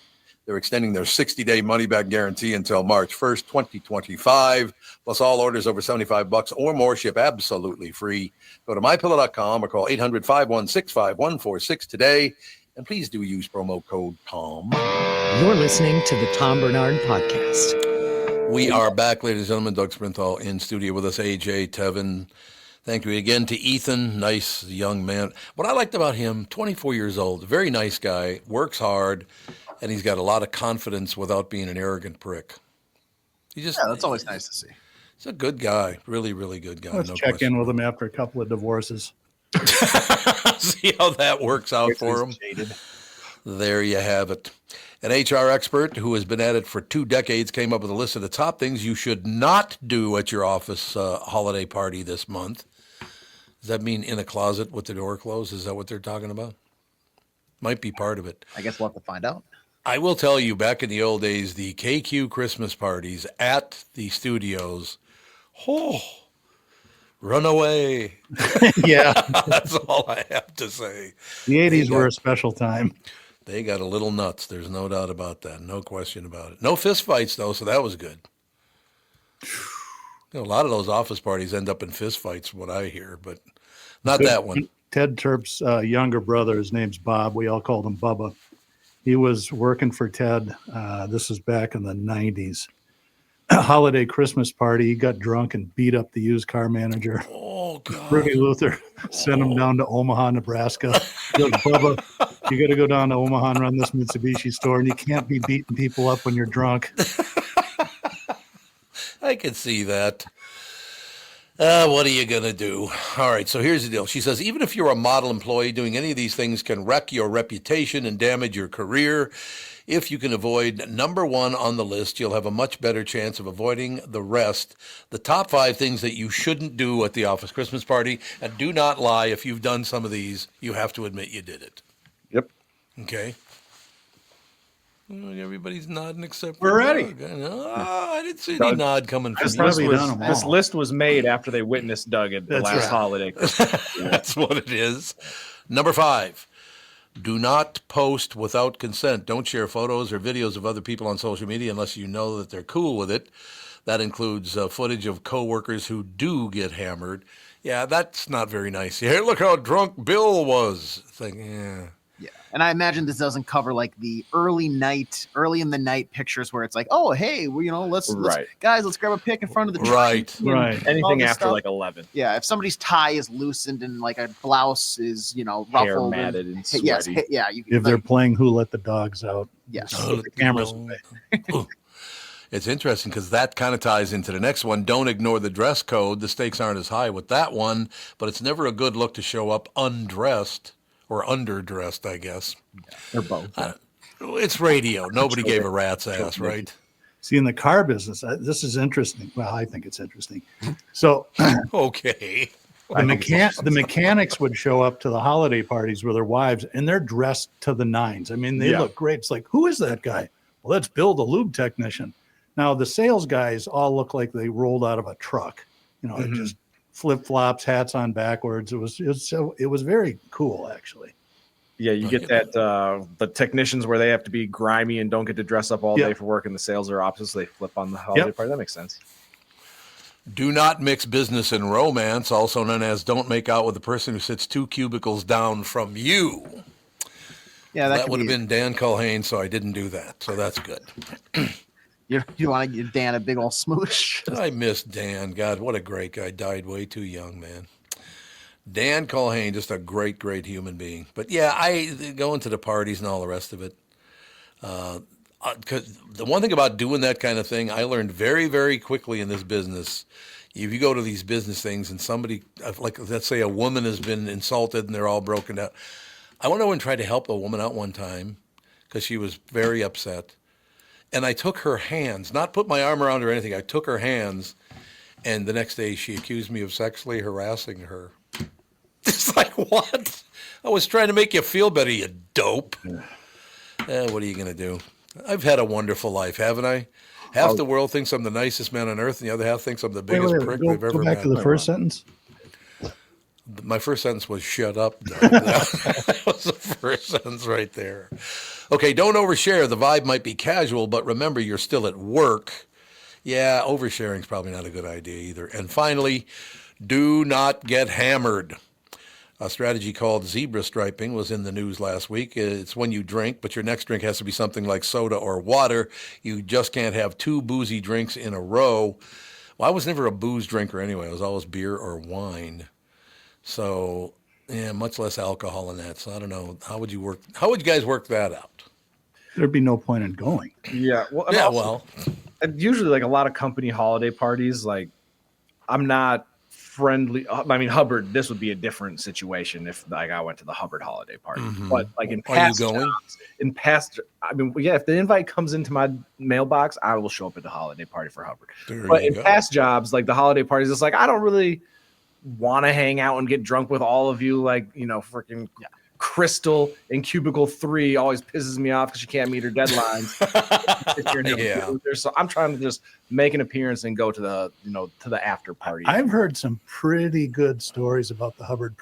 They're extending their 60-day money-back guarantee until March 1st, 2025. Plus, all orders over $75 or more ship absolutely free. Go to MyPillow.com or call 800-516-5146 today. And please do use promo code TOM. You're listening to the Tom Barnard Podcast. We are back, ladies and gentlemen. Doug Sprinthal in studio with us, AJ, Tevin. Thank you again to Ethan, nice young man. What I liked about him, 24 years old, very nice guy, works hard, and he's got a lot of confidence without being an arrogant prick. That's always nice to see. He's a good guy, really, really good guy. Let's check in with him after a couple of divorces. See how that works out for him. There you have it. An HR expert who has been at it for 2 decades came up with a list of the top things you should not do at your office holiday party this month. Does that mean in a closet with the door closed? Is that what they're talking about? Might be part of it. I guess we'll have to find out. I will tell you, back in the old days, the KQ Christmas parties at the studios, run away. Yeah. That's all I have to say. The 80s were a special time. They got a little nuts. There's no doubt about that. No question about it. No fist fights, though, so that was good. A lot of those office parties end up in fist fights, what I hear, but not that one. Ted Terp's younger brother, his name's Bob. We all called him Bubba. He was working for Ted. This was back in the 90s. A holiday Christmas party. He got drunk and beat up the used car manager. Oh, God. Rudy Luther sent him down to Omaha, Nebraska. He goes, Bubba, you got to go down to Omaha and run this Mitsubishi store, and you can't be beating people up when you're drunk. I can see that. What are you going to do? All right, so here's the deal. She says, even if you're a model employee, doing any of these things can wreck your reputation and damage your career. If you can avoid number one on the list, you'll have a much better chance of avoiding the rest. The top 5 things that you shouldn't do at the office Christmas party, and do not lie. If you've done some of these, you have to admit you did it. Yep. Okay. Everybody's nodding except we're ready. I didn't see any nod coming from This list was made after they witnessed Doug at the last holiday. That's what it is. Number 5, do not post without consent. Don't share photos or videos of other people on social media unless you know that they're cool with it. That includes footage of coworkers who do get hammered. Yeah, that's not very nice. Hey, look how drunk Bill was. It's like, yeah. Yeah, and I imagine this doesn't cover like the early in the night pictures where it's like, oh, hey, well, let's guys, let's grab a pic in front of the tree. Right. Anything after like 11. Yeah, if somebody's tie is loosened and like a blouse is, ruffled, hair matted and sweaty. Yes, If they're playing Who Let the Dogs Out. Yes. Put the cameras away. It's interesting because that kind of ties into the next one. Don't ignore the dress code. The stakes aren't as high with that one, but it's never a good look to show up undressed. Or underdressed, I guess. Or both. It's radio. Nobody gave a rat's ass, right? See, in the car business, this is interesting. Well, I think it's interesting. So, okay. The mechanics would show up to the holiday parties with their wives, and they're dressed to the nines. I mean, they look great. It's like, who is that guy? Well, that's Bill, the lube technician. Now, the sales guys all look like they rolled out of a truck. Just flip-flops, hats on backwards. It was very cool, actually. Yeah, you get that the technicians where they have to be grimy and don't get to dress up all day for work, and the sales are opposite, so they flip on the holiday party. That makes sense. Do not mix business and romance, also known as don't make out with the person who sits 2 cubicles down from you. Yeah, that would have been Dan Culhane, so I didn't do that. So that's good. You want to give Dan a big old smooch? I miss Dan. God, what a great guy. Died way too young, man. Dan Culhane, just a great, great human being. But yeah, I going to the parties and all the rest of it. Because the one thing about doing that kind of thing, I learned very, very quickly in this business. If you go to these business things and somebody, like let's say a woman has been insulted and they're all broken down. I went over and tried to help a woman out one time because she was very upset. And I took her hands, not put my arm around her or anything. I took her hands, and the next day she accused me of sexually harassing her. It's like, what? I was trying to make you feel better, you dope. What are you going to do? I've had a wonderful life, haven't I? Half the world thinks I'm the nicest man on earth, and the other half thinks I'm the biggest prick they've ever met. Go back to the first sentence. My first sentence was shut up. That was the first sentence right there. Okay, don't overshare. The vibe might be casual, but remember, you're still at work. Yeah, oversharing is probably not a good idea either. And finally, do not get hammered. A strategy called zebra striping was in the news last week. It's when you drink, but your next drink has to be something like soda or water. You just can't have two boozy drinks in a row. Well, I was never a booze drinker anyway. I was always beer or wine. So, yeah, much less alcohol in that. So I don't know. How would you guys work that out? There'd be no point in going. Yeah. Well, usually like a lot of company holiday parties, like I'm not friendly. I mean, Hubbard, this would be a different situation if like I went to the Hubbard holiday party. Mm-hmm. But like in past jobs, I mean, yeah, if the invite comes into my mailbox, I will show up at the holiday party for Hubbard. But in past jobs, like the holiday parties, it's like I don't really want to hang out and get drunk with all of you, like, you know, freaking Crystal in cubicle 3 always pisses me off because she can't meet her deadlines. So I'm trying to just make an appearance and go to the after party. I've heard some pretty good stories about the Hubbard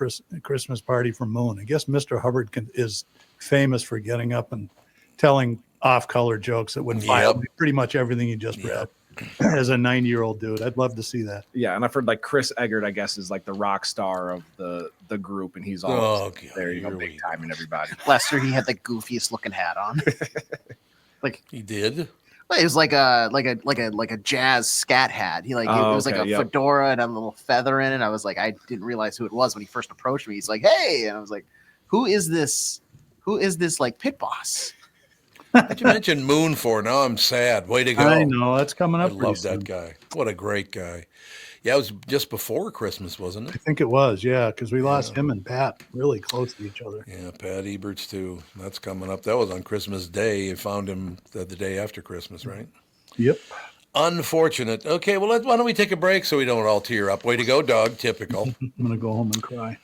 Christmas party from Moon. I guess Mr. Hubbard is famous for getting up and telling off-color jokes that would violate pretty much everything you just read. As a 90-year-old dude, I'd love to see that. Yeah, and I've heard like Chris Egert, I guess, is like the rock star of the group, and he's always there, you know, big time and everybody. Last year he had the goofiest looking hat on. Like he did. It was like a jazz scat hat. He it was like a fedora and a little feather in it. I was like, I didn't realize who it was when he first approached me. He's like, hey, and I was like, who is this like pit boss? What'd you mention Moon for? Now I'm sad. Way to go. I know. That's coming up. I love that guy. What a great guy. Yeah, it was just before Christmas, wasn't it? I think it was, yeah, because we lost him and Pat really close to each other. Yeah, Pat Eberts, too. That's coming up. That was on Christmas Day. You found him the day after Christmas, right? Yep. Unfortunate. Okay, well, why don't we take a break so we don't all tear up? Way to go, Doug. Typical. I'm going to go home and cry.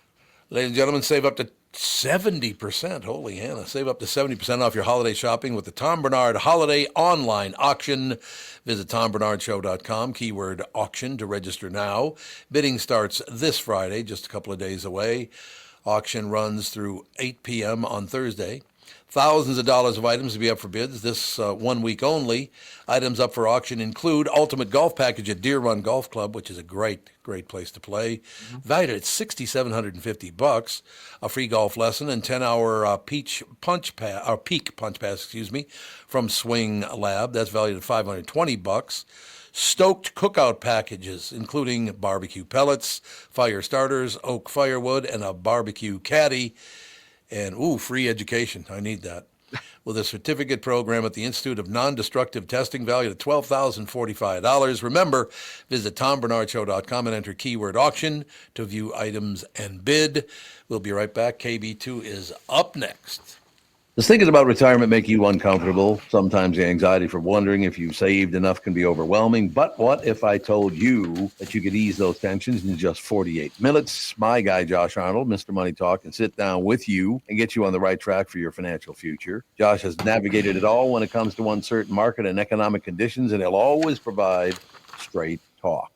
Ladies and gentlemen, save up to 70%. Holy Hannah. Save up to 70% off your holiday shopping with the Tom Barnard Holiday Online Auction. Visit TomBarnardShow.com, keyword auction to register now. Bidding starts this Friday, just a couple of days away. Auction runs through 8 p.m. on Thursday. Thousands of dollars of items to be up for bids this 1 week only. Items up for auction include Ultimate Golf Package at Deer Run Golf Club, which is a great place to play. Valued at $6,750. A free golf lesson and 10-hour Peak Punch Pass, from Swing Lab. That's valued at $520. Stoked cookout packages, including barbecue pellets, fire starters, oak firewood, and a barbecue caddy. And, free education. I need that. With a certificate program at the Institute of Non-Destructive Testing valued at $12,045. Remember, visit TomBarnardShow.com and enter keyword auction to view items and bid. We'll be right back. KB2 is up next. Does thinking about retirement make you uncomfortable? Sometimes the anxiety for wondering if you've saved enough can be overwhelming. But what if I told you that you could ease those tensions in just 48 minutes? My guy, Josh Arnold, Mr. Money Talk, can sit down with you and get you on the right track for your financial future. Josh has navigated it all when it comes to uncertain market and economic conditions, and he'll always provide straight talk.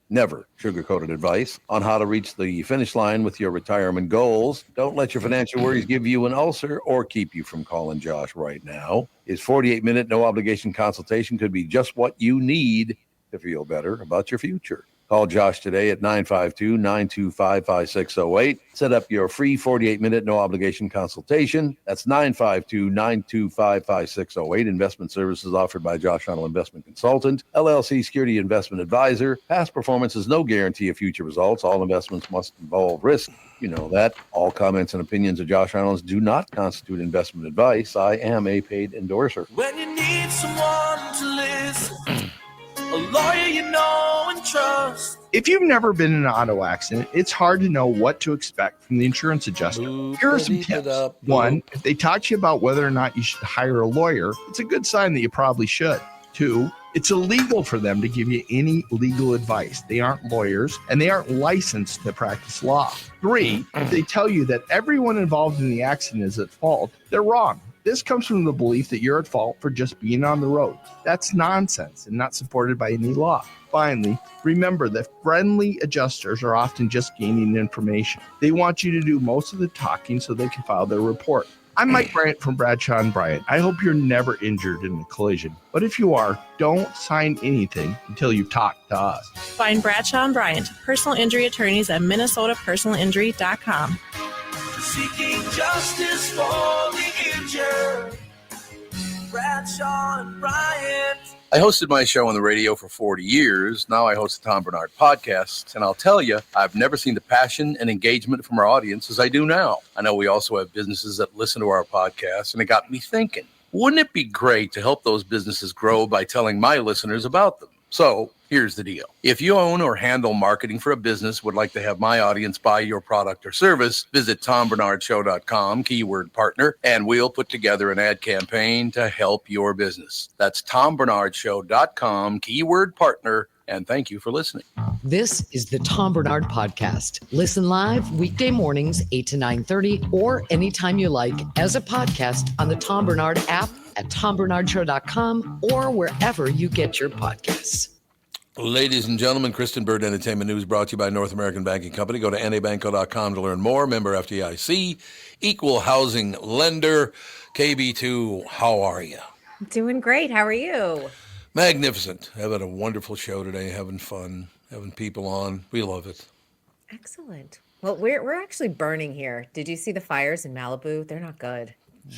Never sugar-coated advice on how to reach the finish line with your retirement goals. Don't let your financial worries give you an ulcer or keep you from calling Josh right now. His 48-minute no-obligation consultation could be just what you need to feel better about your future. Call Josh today at 952-925-5608. Set up your free 48-minute no-obligation consultation. That's 952-925-5608. Investment services offered by Josh Arnold Investment Consultant, LLC Security Investment Advisor. Past performance is no guarantee of future results. All investments must involve risk. You know that. All comments and opinions of Josh Arnold's do not constitute investment advice. I am a paid endorser. When you need someone to listen, a lawyer you know and trust. If you've never been in an auto accident, it's hard to know what to expect from the insurance adjuster. Here are some tips. One, if they talk to you about whether or not you should hire a lawyer, it's a good sign that you probably should. Two, it's illegal for them to give you any legal advice. They aren't lawyers and they aren't licensed to practice law. Three, if they tell you that everyone involved in the accident is at fault, they're wrong. This comes from the belief that you're at fault for just being on the road. That's nonsense and not supported by any law. Finally, remember that friendly adjusters are often just gaining information. They want you to do most of the talking so they can file their report. I'm Mike Bryant from Bradshaw & Bryant. I hope you're never injured in a collision. But if you are, don't sign anything until you talk to us. Find Bradshaw & Bryant, personal injury attorneys at minnesotapersonalinjury.com. Seeking justice for the injured. Bradshaw and Bryant. I hosted my show on the radio for 40 years. Now I host the Tom Barnard Podcast. And I'll tell you, I've never seen the passion and engagement from our audience as I do now. I know we also have businesses that listen to our podcast, and it got me thinking, wouldn't it be great to help those businesses grow by telling my listeners about them? So here's the deal. If you own or handle marketing for a business, would like to have my audience buy your product or service, visit TomBarnardShow.com, keyword partner, and we'll put together an ad campaign to help your business. That's TomBarnardShow.com, keyword partner, and thank you for listening. This is the Tom Barnard Podcast. Listen live weekday mornings, 8 to 9:30, or anytime you like as a podcast on the Tom Barnard app, at TomBarnardShow.com, or wherever you get your podcasts. Ladies and gentlemen, Kristyn Burtt Entertainment News brought to you by North American Banking Company. Go to nabanco.com to learn more. Member FDIC, equal housing lender. KB2, how are you? Doing great. How are you? Magnificent. Having a wonderful show today, having fun, having people on. We love it. Excellent. Well, we're actually burning here. Did you see the fires in Malibu? They're not good.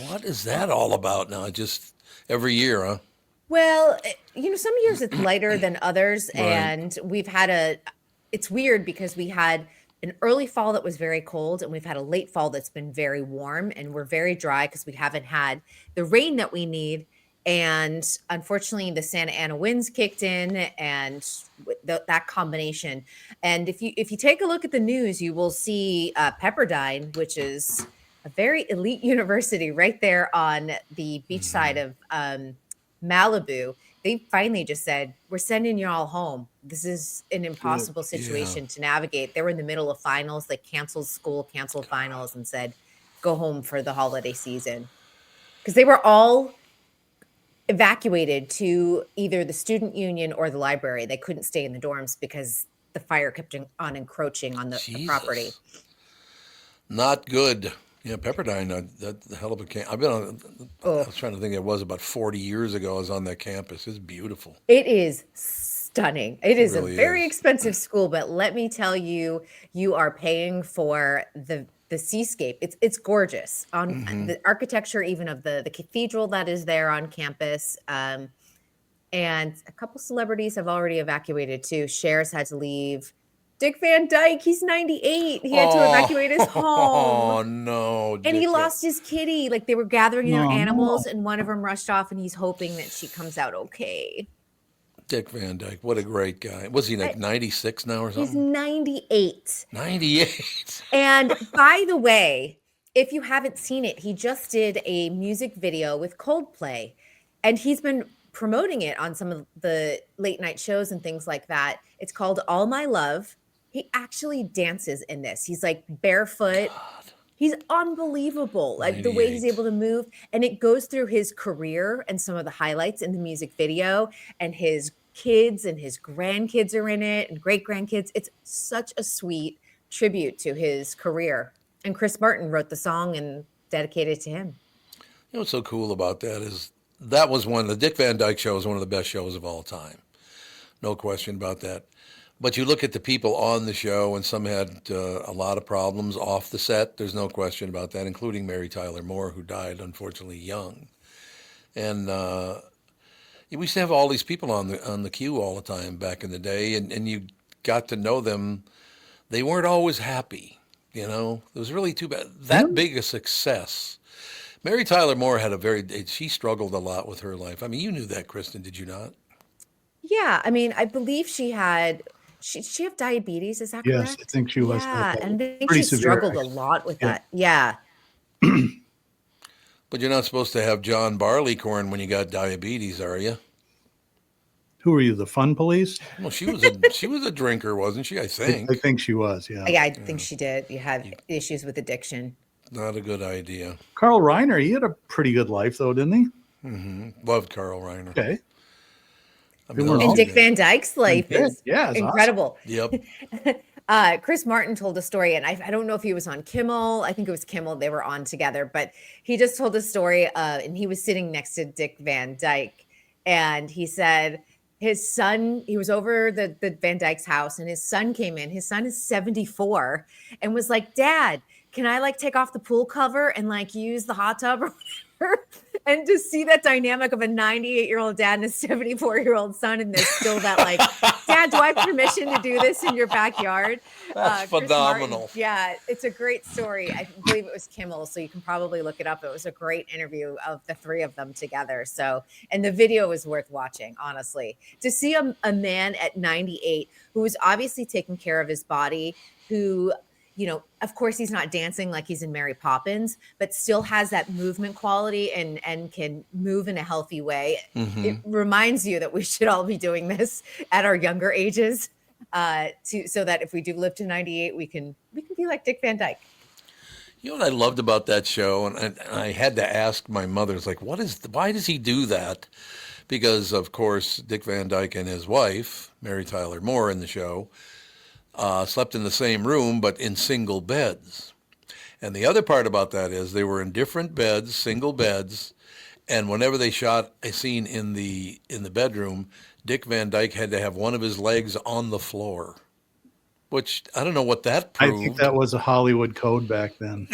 What is that all about now? Just every year, huh? Well, some years it's lighter than others. Right. And we've had it's weird because we had an early fall that was very cold and we've had a late fall that's been very warm, and we're very dry because we haven't had the rain that we need. And unfortunately, the Santa Ana winds kicked in, and that combination. And if you take a look at the news, you will see Pepperdine, which is a very elite university right there on the beach side of Malibu. They finally just said, we're sending you all home. This is an impossible situation to navigate. They were in the middle of finals. They canceled school, canceled finals, and said, go home for the holiday season. Because they were all evacuated to either the student union or the library. They couldn't stay in the dorms because the fire kept on encroaching on the property. Not good. Yeah, Pepperdine, that hell of a camp. I've been on, I was trying to think, it was about 40 years ago I was on that campus. It's beautiful. It is stunning. It is really a very expensive school, but let me tell you, you are paying for the seascape. It's gorgeous. On the architecture, even of the cathedral that is there on campus. And a couple celebrities have already evacuated too. Cher's had to leave. Dick Van Dyke, he's 98. He had to evacuate his home. Oh, no. And he lost his kitty. Like, they were gathering their animals, and one of them rushed off, and he's hoping that she comes out okay. Dick Van Dyke, what a great guy. Was he like 96 now or something? He's 98. 98. And by the way, if you haven't seen it, he just did a music video with Coldplay, and he's been promoting it on some of the late night shows and things like that. It's called All My Love. He actually dances in this. He's like barefoot. God. He's unbelievable. Like the way he's able to move. And it goes through his career and some of the highlights in the music video, and his kids and his grandkids are in it, and great grandkids. It's such a sweet tribute to his career. And Chris Martin wrote the song and dedicated it to him. You know what's so cool about that is that was the Dick Van Dyke Show is one of the best shows of all time. No question about that. But you look at the people on the show, and some had a lot of problems off the set. There's no question about that, including Mary Tyler Moore, who died, unfortunately, young. And we used to have all these people on the queue all the time back in the day, and you got to know them. They weren't always happy, you know. It was really too bad. That big a success. Mary Tyler Moore she struggled a lot with her life. I mean, you knew that, Kristyn, did you not? Yeah, I mean, I believe she have diabetes, is that correct? Yes, I think she was. Yeah, and I think pretty she severe, struggled a lot with that. Yeah. But you're not supposed to have John Barleycorn when you got diabetes, are you? Who are you, the fun police? Well, she was a drinker, wasn't she? I think. I think she was, yeah. Yeah, I think she did. You had issues with addiction. Not a good idea. Carl Reiner, he had a pretty good life, though, didn't he? Mm-hmm. Loved Carl Reiner. Okay. And Dick Van Dyke's life is incredible. Awesome. Yep. Chris Martin told a story, and I don't know if he was on Kimmel. I think it was Kimmel. They were on together, but he just told a story, and he was sitting next to Dick Van Dyke, and he said his son, he was over the Van Dyke's house, and his son came in. His son is 74 and was like, "Dad, can I take off the pool cover and use the hot tub or whatever?" And to see that dynamic of a 98-year-old dad and a 74-year-old son, and there's still that "Dad, do I have permission to do this in your backyard?" That's phenomenal. Yeah, it's a great story. I believe it was Kimmel, so you can probably look it up. It was a great interview of the three of them together. So, and the video was worth watching, honestly. To see a man at 98 who was obviously taking care of his body, who, of course, he's not dancing like he's in Mary Poppins, but still has that movement quality and can move in a healthy way. Mm-hmm. It reminds you that we should all be doing this at our younger ages, so that if we do live to 98, we can be like Dick Van Dyke. You know what I loved about that show, and I had to ask my mother, it's why does he do that? Because, of course, Dick Van Dyke and his wife, Mary Tyler Moore in the show, slept in the same room, but in single beds. And the other part about that is they were in different beds, single beds, and whenever they shot a scene in the bedroom, Dick Van Dyke had to have one of his legs on the floor, which I don't know what that proved. I think that was a Hollywood code back then.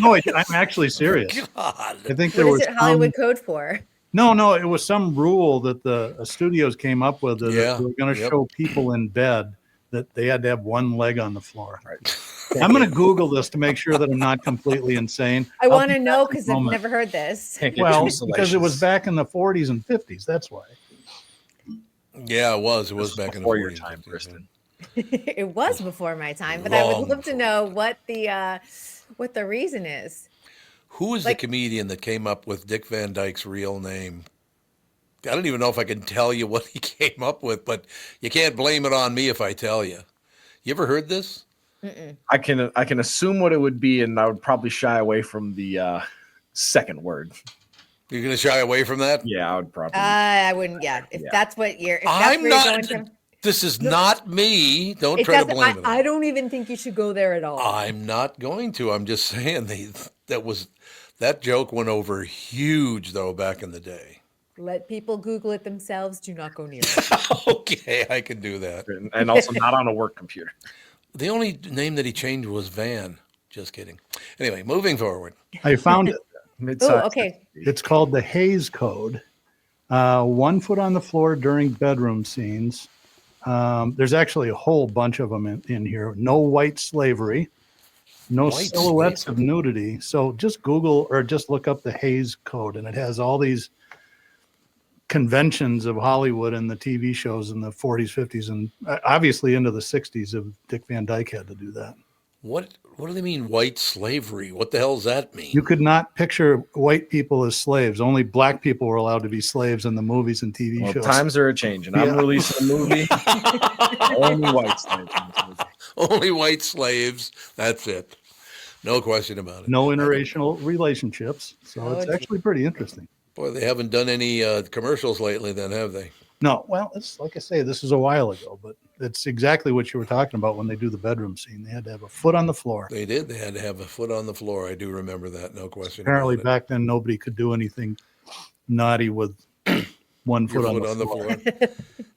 No, I'm actually serious. God. I think there was it Hollywood code for? No, it was some rule that the studios came up with that they were going to show people in bed that they had to have one leg on the floor. Right. I'm going to Google this to make sure that I'm not completely insane. I want to know because I've never heard this. Well, because it was back in the 40s and 50s. That's why. Yeah, it was. It was back in the 40s. Your time, Kristyn. It was before my time, but I would love to know what the reason is. Who is the comedian that came up with Dick Van Dyke's real name? I don't even know if I can tell you what he came up with, but you can't blame it on me if I tell you. You ever heard this? Mm-mm. I can assume what it would be, and I would probably shy away from the second word. You're going to shy away from that? Yeah, I would probably. I wouldn't. Yeah, if that's what you're. If that's I'm where not. You're going to, this is not me. Don't try to blame it. I don't even think you should go there at all. I'm not going to. I'm just saying that joke went over huge though back in the day. Let people Google it themselves. Do not go near it. Okay, I can do that. And also not on a work computer. The only name that he changed was Van. Just kidding. Anyway, moving forward. I found it. Oh, okay. It's called the Hays Code. 1 foot on the floor during bedroom scenes. There's actually a whole bunch of them in here. No white slavery. No silhouettes of nudity. So just Google or just look up the Hays Code, and it has all these conventions of Hollywood and the TV shows in the 40s, 50s, and obviously into the 60s of Dick Van Dyke had to do that. What do they mean white slavery? What the hell does that mean? You could not picture white people as slaves. Only black people were allowed to be slaves in the movies and TV shows. Times are changing. I'm releasing a movie. Only white slaves. Only white slaves. That's it. No question about it. No interracial relationships. So it's actually pretty interesting. Boy, they haven't done any commercials lately then, have they? No. Well, it's like I say, this is a while ago, but it's exactly what you were talking about when they do the bedroom scene. They had to have a foot on the floor. They did. They had to have a foot on the floor. I do remember that. No question. Apparently back then, nobody could do anything naughty with 1 foot on the floor.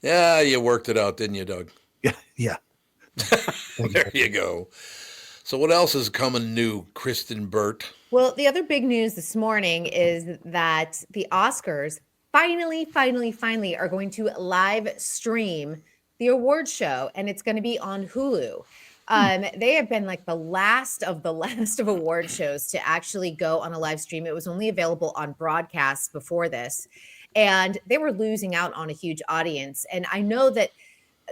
Yeah, you worked it out, didn't you, Doug? Yeah. There you go. So what else is coming new, Kristyn Burtt? Well, the other big news this morning is that the Oscars finally are going to live stream the award show, and it's going to be on Hulu. They have been like the last of award shows to actually go on a live stream. It was only available on broadcasts before this, and they were losing out on a huge audience. And I know that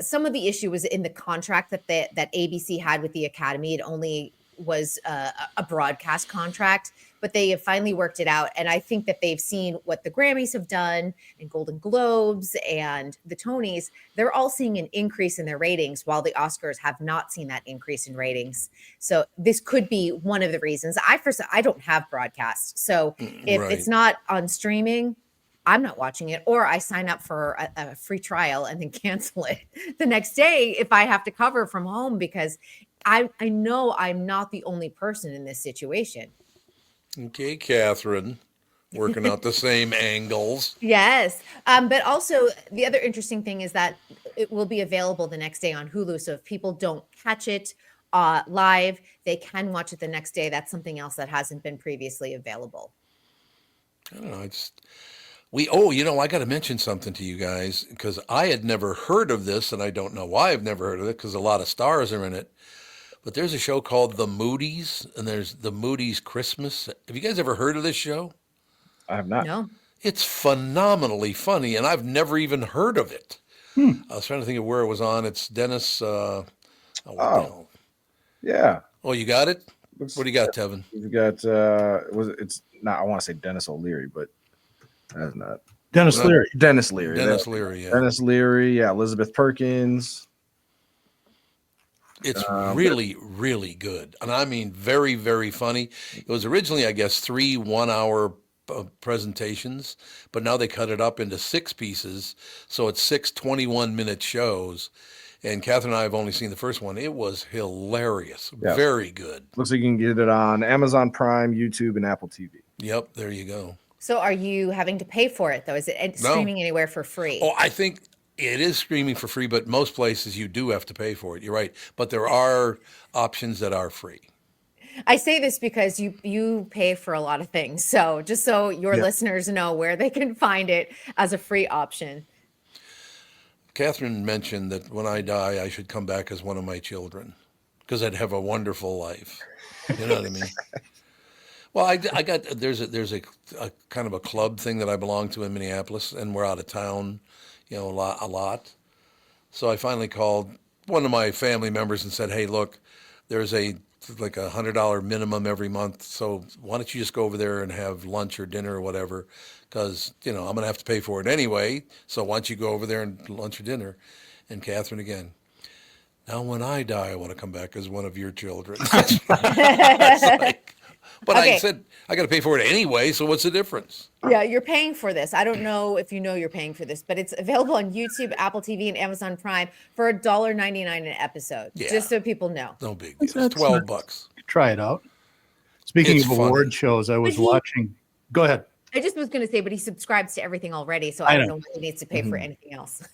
some of the issue was in the contract that ABC had with the Academy. It only was a broadcast contract, but they have finally worked it out. And I think that they've seen what the Grammys have done and Golden Globes and the Tonys. They're all seeing an increase in their ratings, while the Oscars have not seen that increase in ratings. So this could be one of the reasons. I don't have broadcast. So if it's not on streaming, I'm not watching it, or I sign up for a free trial and then cancel it the next day if I have to cover from home, because I know I'm not the only person in this situation. Okay, Catherine, working out the same angles. Yes. But also the other interesting thing is that it will be available the next day on Hulu. So if people don't catch it live, they can watch it the next day. That's something else that hasn't been previously available. I don't know. I got to mention something to you guys, because I had never heard of this, and I don't know why I've never heard of it, because a lot of stars are in it. But there's a show called The Moody's, and there's The Moody's Christmas. Have you guys ever heard of this show? I have not. No. It's phenomenally funny, and I've never even heard of it. I was trying to think of where it was on. It's Dennis. Yeah. Oh, you got it? What do you got, Tevin? You got it's not. I want to say Dennis O'Leary, but that's not Dennis Leary. Dennis Leary. Dennis Leary. Yeah. Dennis Leary. Yeah. Elizabeth Perkins. It's really, really good. And I mean, very, very funny. It was originally, I guess, 3 1-hour presentations, but now they cut it up into 6 pieces. So it's 6 21-minute shows. And Catherine and I have only seen the first one. It was hilarious. Yeah. Very good. Looks like you can get it on Amazon Prime, YouTube, and Apple TV. Yep. There you go. So are you having to pay for it, though? Is it streaming anywhere for free? Oh, I think it is streaming for free, but most places you do have to pay for it. You're right. But there are options that are free. I say this because you pay for a lot of things. So just so your listeners know where they can find it as a free option. Catherine mentioned that when I die, I should come back as one of my children, because I'd have a wonderful life. You know what I mean? Well, I got there's a kind of a club thing that I belong to in Minneapolis, and we're out of town, a lot. So I finally called one of my family members and said, "Hey, look, there's like $100 minimum every month. So why don't you just go over there and have lunch or dinner or whatever? Because, I'm going to have to pay for it anyway. So why don't you go over there and lunch or dinner?" And Catherine again, "Now when I die, I want to come back as one of your children." But okay. I said, I got to pay for it anyway. So what's the difference? Yeah, you're paying for this. I don't know if you know you're paying for this, but it's available on YouTube, Apple TV, and Amazon Prime for $1.99 an episode. Yeah. Just so people know. No big deal. It's $12. Try it out. Speaking of award shows, I was watching. Go ahead. I just was going to say, but he subscribes to everything already, so I don't know what he needs to pay for anything else.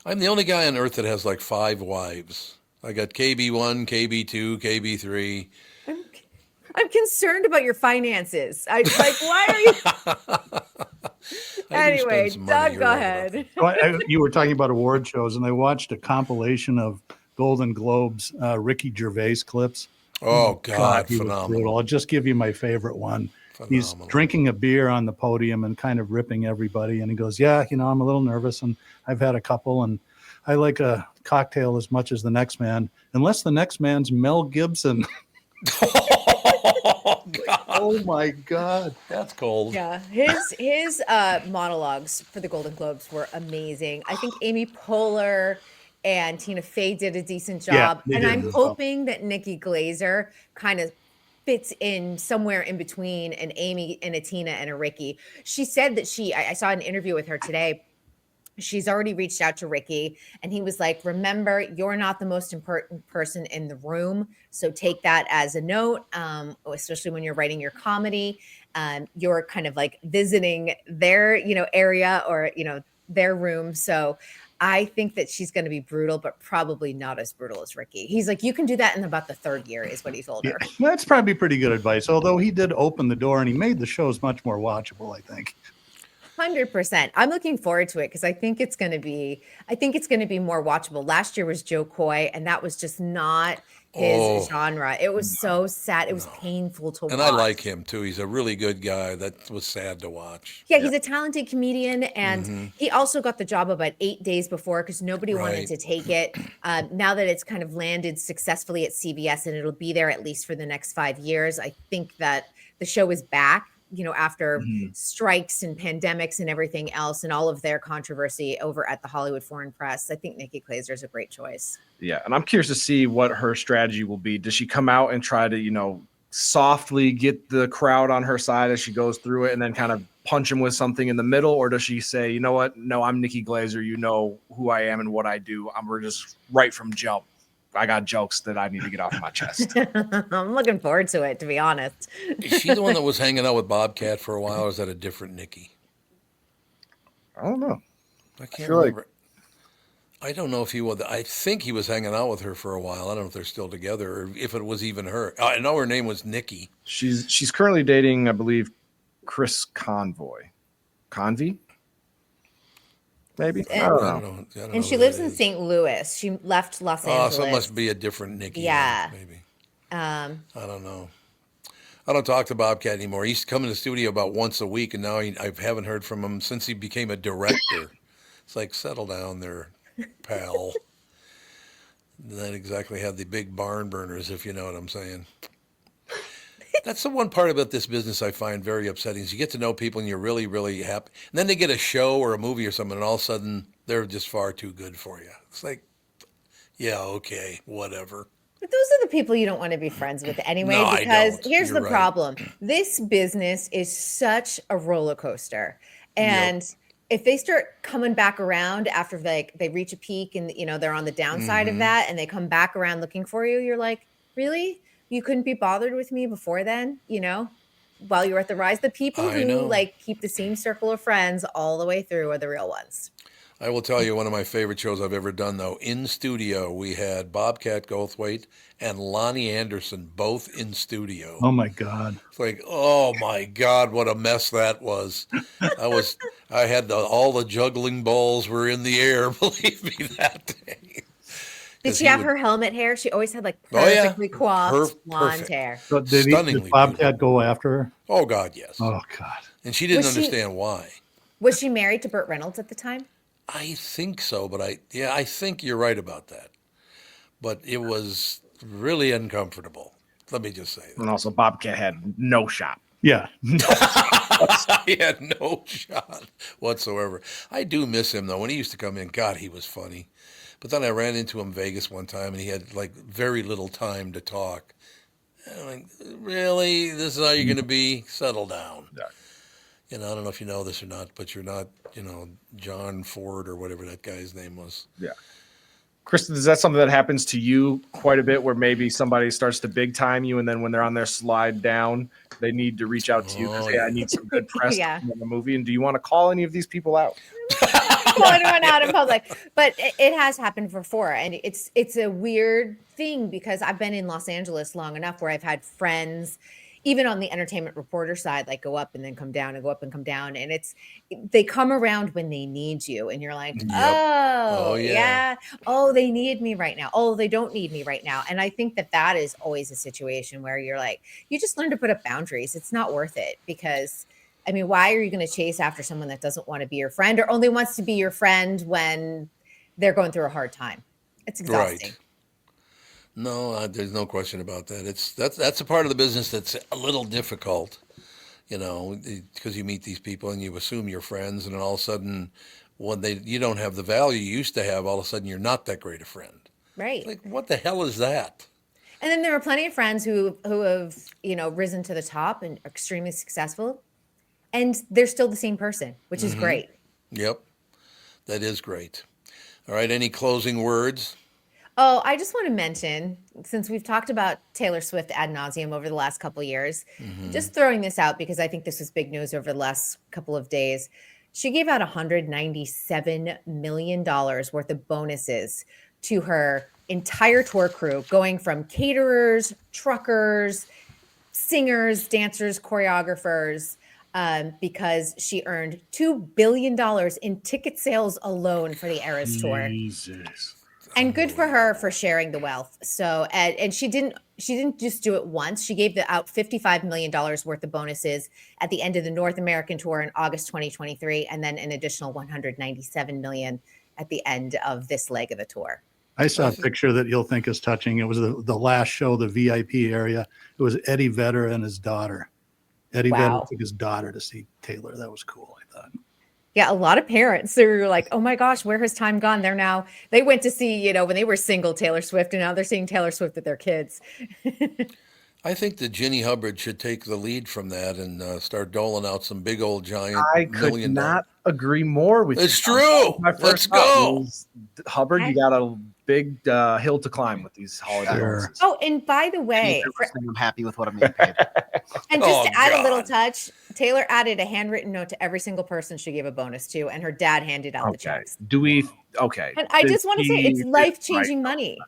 I'm the only guy on earth that has like 5 wives. I got KB1, KB2, KB3. I'm concerned about your finances. Why are you? Anyway, Doug, go ahead. You were talking about award shows, and I watched a compilation of Golden Globes Ricky Gervais clips. Oh, God, phenomenal. I'll just give you my favorite one. Phenomenal. He's drinking a beer on the podium and kind of ripping everybody. And he goes, "Yeah, I'm a little nervous, and I've had a couple, and I like a cocktail as much as the next man, unless the next man's Mel Gibson." Oh my God, that's cold. Yeah, his monologues for the Golden Globes were amazing. I think Amy Poehler and Tina Fey did a decent job, and I'm hoping that Nikki Glaser kind of fits in somewhere in between an Amy and a Tina and a Ricky. She said that I saw an interview with her today. She's already reached out to Ricky, and he was like, "Remember, you're not the most important person in the room. So take that as a note, especially when you're writing your comedy. You're kind of like visiting their, area or, their room. So I think that she's going to be brutal, but probably not as brutal as Ricky. He's like, you can do that in about the third year, is what he told her. That's probably pretty good advice. Although he did open the door and he made the shows much more watchable, I think. 100%. I'm looking forward to it because I think it's going to be more watchable. Last year was Joe Coy, and that was just not his genre. It was so sad. It was painful to watch. And I like him too. He's a really good guy. That was sad to watch. Yeah, he's a talented comedian, and he also got the job about 8 days before because nobody wanted to take it. Now that it's kind of landed successfully at CBS and it'll be there at least for the next 5 years, I think that the show is back, after strikes and pandemics and everything else and all of their controversy over at the Hollywood Foreign Press. I think Nikki Glaser is a great choice. Yeah, and I'm curious to see what her strategy will be. Does she come out and try to, softly get the crowd on her side as she goes through it and then kind of punch him with something in the middle? Or does she say, you know what? No, I'm Nikki Glaser. You know who I am and what I do. We're just right from jump. I got jokes that I need to get off my chest. I'm looking forward to it, to be honest. Is she the one that was hanging out with Bobcat for a while, or is that a different Nikki? I don't know. I can't remember. I don't know if he was. I think he was hanging out with her for a while. I don't know if they're still together or if it was even her. I know her name was Nikki. She's currently dating, I believe, Chris Convey. Maybe. I don't know. And she lives in St. Louis. She left Los Angeles. So it must be a different Nikki. Yeah. Maybe. I don't know. I don't talk to Bobcat anymore. He used to come in the studio about once a week, and now I haven't heard from him since he became a director. It's like, settle down there, pal. Not exactly have the big barn burners, if you know what I'm saying. That's the one part about this business I find very upsetting is you get to know people and you're really, really happy. And then they get a show or a movie or something and all of a sudden they're just far too good for you. It's like, yeah, okay, whatever. But those are the people you don't want to be friends with anyway, No, because here's You're the right. problem. This business is such a roller coaster. And if they start coming back around after they reach a peak and they're on the downside of that and they come back around looking for you, you're like, really? You couldn't be bothered with me before then, while you were at the rise. The people who keep the same circle of friends all the way through are the real ones. I will tell you one of my favorite shows I've ever done, though. In studio, we had Bobcat Goldthwait and Lonnie Anderson both in studio. Oh, my God. It's like, oh, my God, what a mess that was. I had all the juggling balls were in the air, believe me, that day. Did she have her helmet hair? She always had perfectly coiffed blonde hair. So did Bobcat go after her? Oh, God, yes. Oh, God. And she didn't understand why. Was she married to Burt Reynolds at the time? I think so, but I think you're right about that. But it was really uncomfortable. Let me just say that. And also Bobcat had no shot. Yeah. He had no shot whatsoever. I do miss him, though. When he used to come in, God, he was funny. But then I ran into him in Vegas one time, and he had very little time to talk. And I'm like, really? This is how you're going to be? Settle down. Yeah. I don't know if you know this or not, but you're not, John Ford or whatever that guy's name was. Yeah. Kristyn, is that something that happens to you quite a bit where maybe somebody starts to big time you and then when they're on their slide down, they need to reach out to you because, I need some good press in the movie. And do you want to call any of these people out? Call anyone out in public. But it has happened before. And it's a weird thing because I've been in Los Angeles long enough where I've had friends, even on the entertainment reporter side, go up and then come down and go up and come down. And they come around when they need you. And you're like, oh, yeah. Oh, they need me right now. Oh, they don't need me right now. And I think that is always a situation where you're like, you just learn to put up boundaries. It's not worth it because, why are you going to chase after someone that doesn't want to be your friend or only wants to be your friend when they're going through a hard time? It's exhausting. Right. No, there's no question about that. That's a part of the business that's a little difficult, because you meet these people and you assume you're friends, and then all of a sudden, when you don't have the value you used to have, all of a sudden you're not that great a friend. Right. Like, what the hell is that? And then there are plenty of friends who have risen to the top and are extremely successful, and they're still the same person, which is great. Yep, that is great. All right, any closing words? Oh, I just want to mention, since we've talked about Taylor Swift ad nauseum over the last couple of years, just throwing this out because I think this was big news over the last couple of days. She gave out $197 million worth of bonuses to her entire tour crew, going from caterers, truckers, singers, dancers, choreographers, because she earned $2 billion in ticket sales alone for the Eras Tour. Jesus. And good for her for sharing the wealth. So, and she didn't just do it once. She gave out $55 million worth of bonuses at the end of the North American tour in August 2023, and then an additional $197 million at the end of this leg of the tour. I saw a picture that you'll think is touching. It was the last show, the VIP area. It was Eddie Vedder and his daughter. Eddie Vedder took his daughter to see Taylor. That was cool, I thought. Yeah, a lot of parents who were like, oh my gosh, where has time gone? They went to see, when they were single Taylor Swift, and now they're seeing Taylor Swift with their kids. I think that Ginny Hubbard should take the lead from that and start doling out some big old giant I could $1 million. not agree more with you. It's true. My first Let's thought go. was, Hubbard, you got a big hill to climb with these holiday bonuses. Oh, and by the way, I'm happy with what I'm getting paid. and just to add a little touch, Taylor added a handwritten note to every single person she gave a bonus to, and her dad handed out the checks. Okay. And I just want to say, it's life-changing money.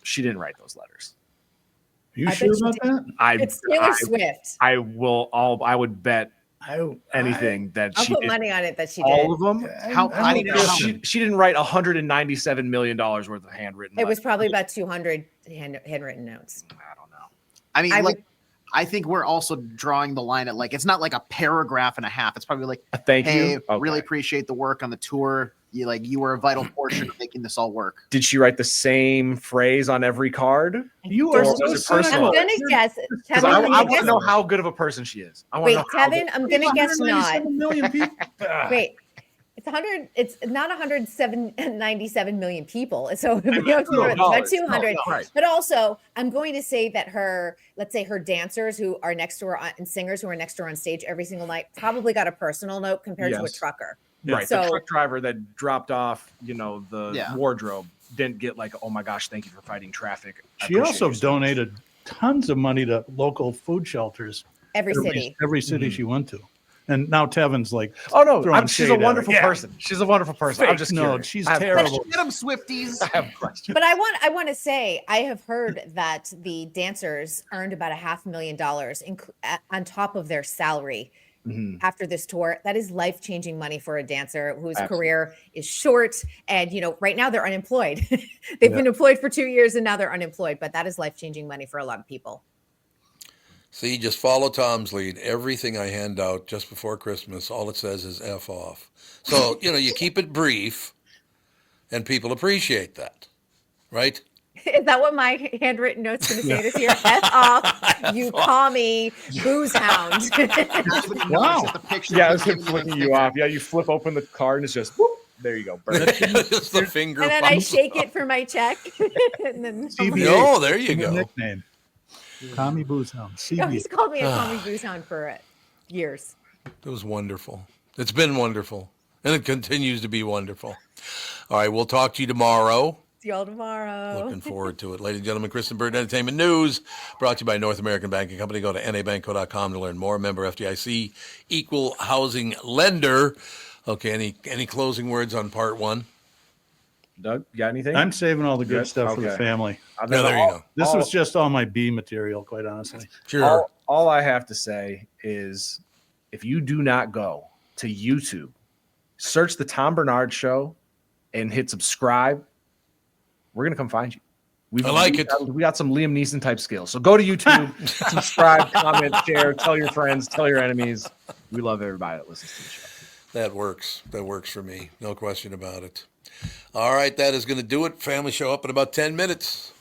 She didn't write those letters. You sure about that? It's Taylor Swift. I would bet anything that I'll she put did. money on it that she did. All of them? She didn't write $197 million worth of handwritten. It was probably about 200 handwritten notes. I mean, I think we're also drawing the line at it's not like a paragraph and a half. It's probably like, thank hey, you. Okay. Really appreciate the work on the tour. You were a vital portion of making this all work. Did she write the same phrase on every card? You are so I'm gonna guess. Because I want to know how good of a person she is. Wait, Tevin, I'm gonna guess not. Million people. Wait, it's 100. It's not 197 million people. So it's about 200. Right. But also, I'm going to say that let's say her dancers who are next to her and singers who are next to her on stage every single night probably got a personal note compared to a trucker. Right. So, the truck driver that dropped off, the wardrobe didn't get oh my gosh, thank you for fighting traffic. She also donated tons of money to local food shelters. Every city she went to. And now Tevin's oh no, she's a wonderful person. She's a wonderful person. Fake. I'm just no, curious. she's terrible. Get them, Swifties. I have questions. But I want to say I have heard that the dancers earned about $500,000 on top of their salary. After this tour. That is life-changing money for a dancer whose career is short. And, right now they're unemployed. They've been employed for 2 years and now they're unemployed. But that is life-changing money for a lot of people. See, just follow Tom's lead. Everything I hand out just before Christmas, all it says is F off. So, you keep it brief and people appreciate that, right? Is that what my handwritten note's going to say this year? F off, you call me booze hound. Wow. Yeah, it's him flipping you off. Yeah, you flip open the card and it's just, whoop, there you go. Just the finger. And then I shake it for my check. And then Oh, there you go. Nickname. Tommy Booze Hound. No, he's called me a Tommy Booze Hound for years. It was wonderful. It's been wonderful. And it continues to be wonderful. All right, we'll talk to you tomorrow. See y'all tomorrow. Looking forward to it. Ladies and gentlemen, Kristyn Burtt, Entertainment News, brought to you by North American Banking Company. Go to nabanco.com to learn more. Member FDIC, equal housing lender. Okay, any closing words on part one? Doug, you got anything? I'm saving all the good stuff for the family. There you go. This was just all my B material, quite honestly. Sure. All I have to say is if you do not go to YouTube, search the Tom Barnard Show and hit subscribe, we're going to come find you. I like it. We got some Liam Neeson type skills. So go to YouTube, subscribe, comment, share, tell your friends, tell your enemies. We love everybody that listens to the show. That works. That works for me. No question about it. All right, that is going to do it. Family show up in about 10 minutes.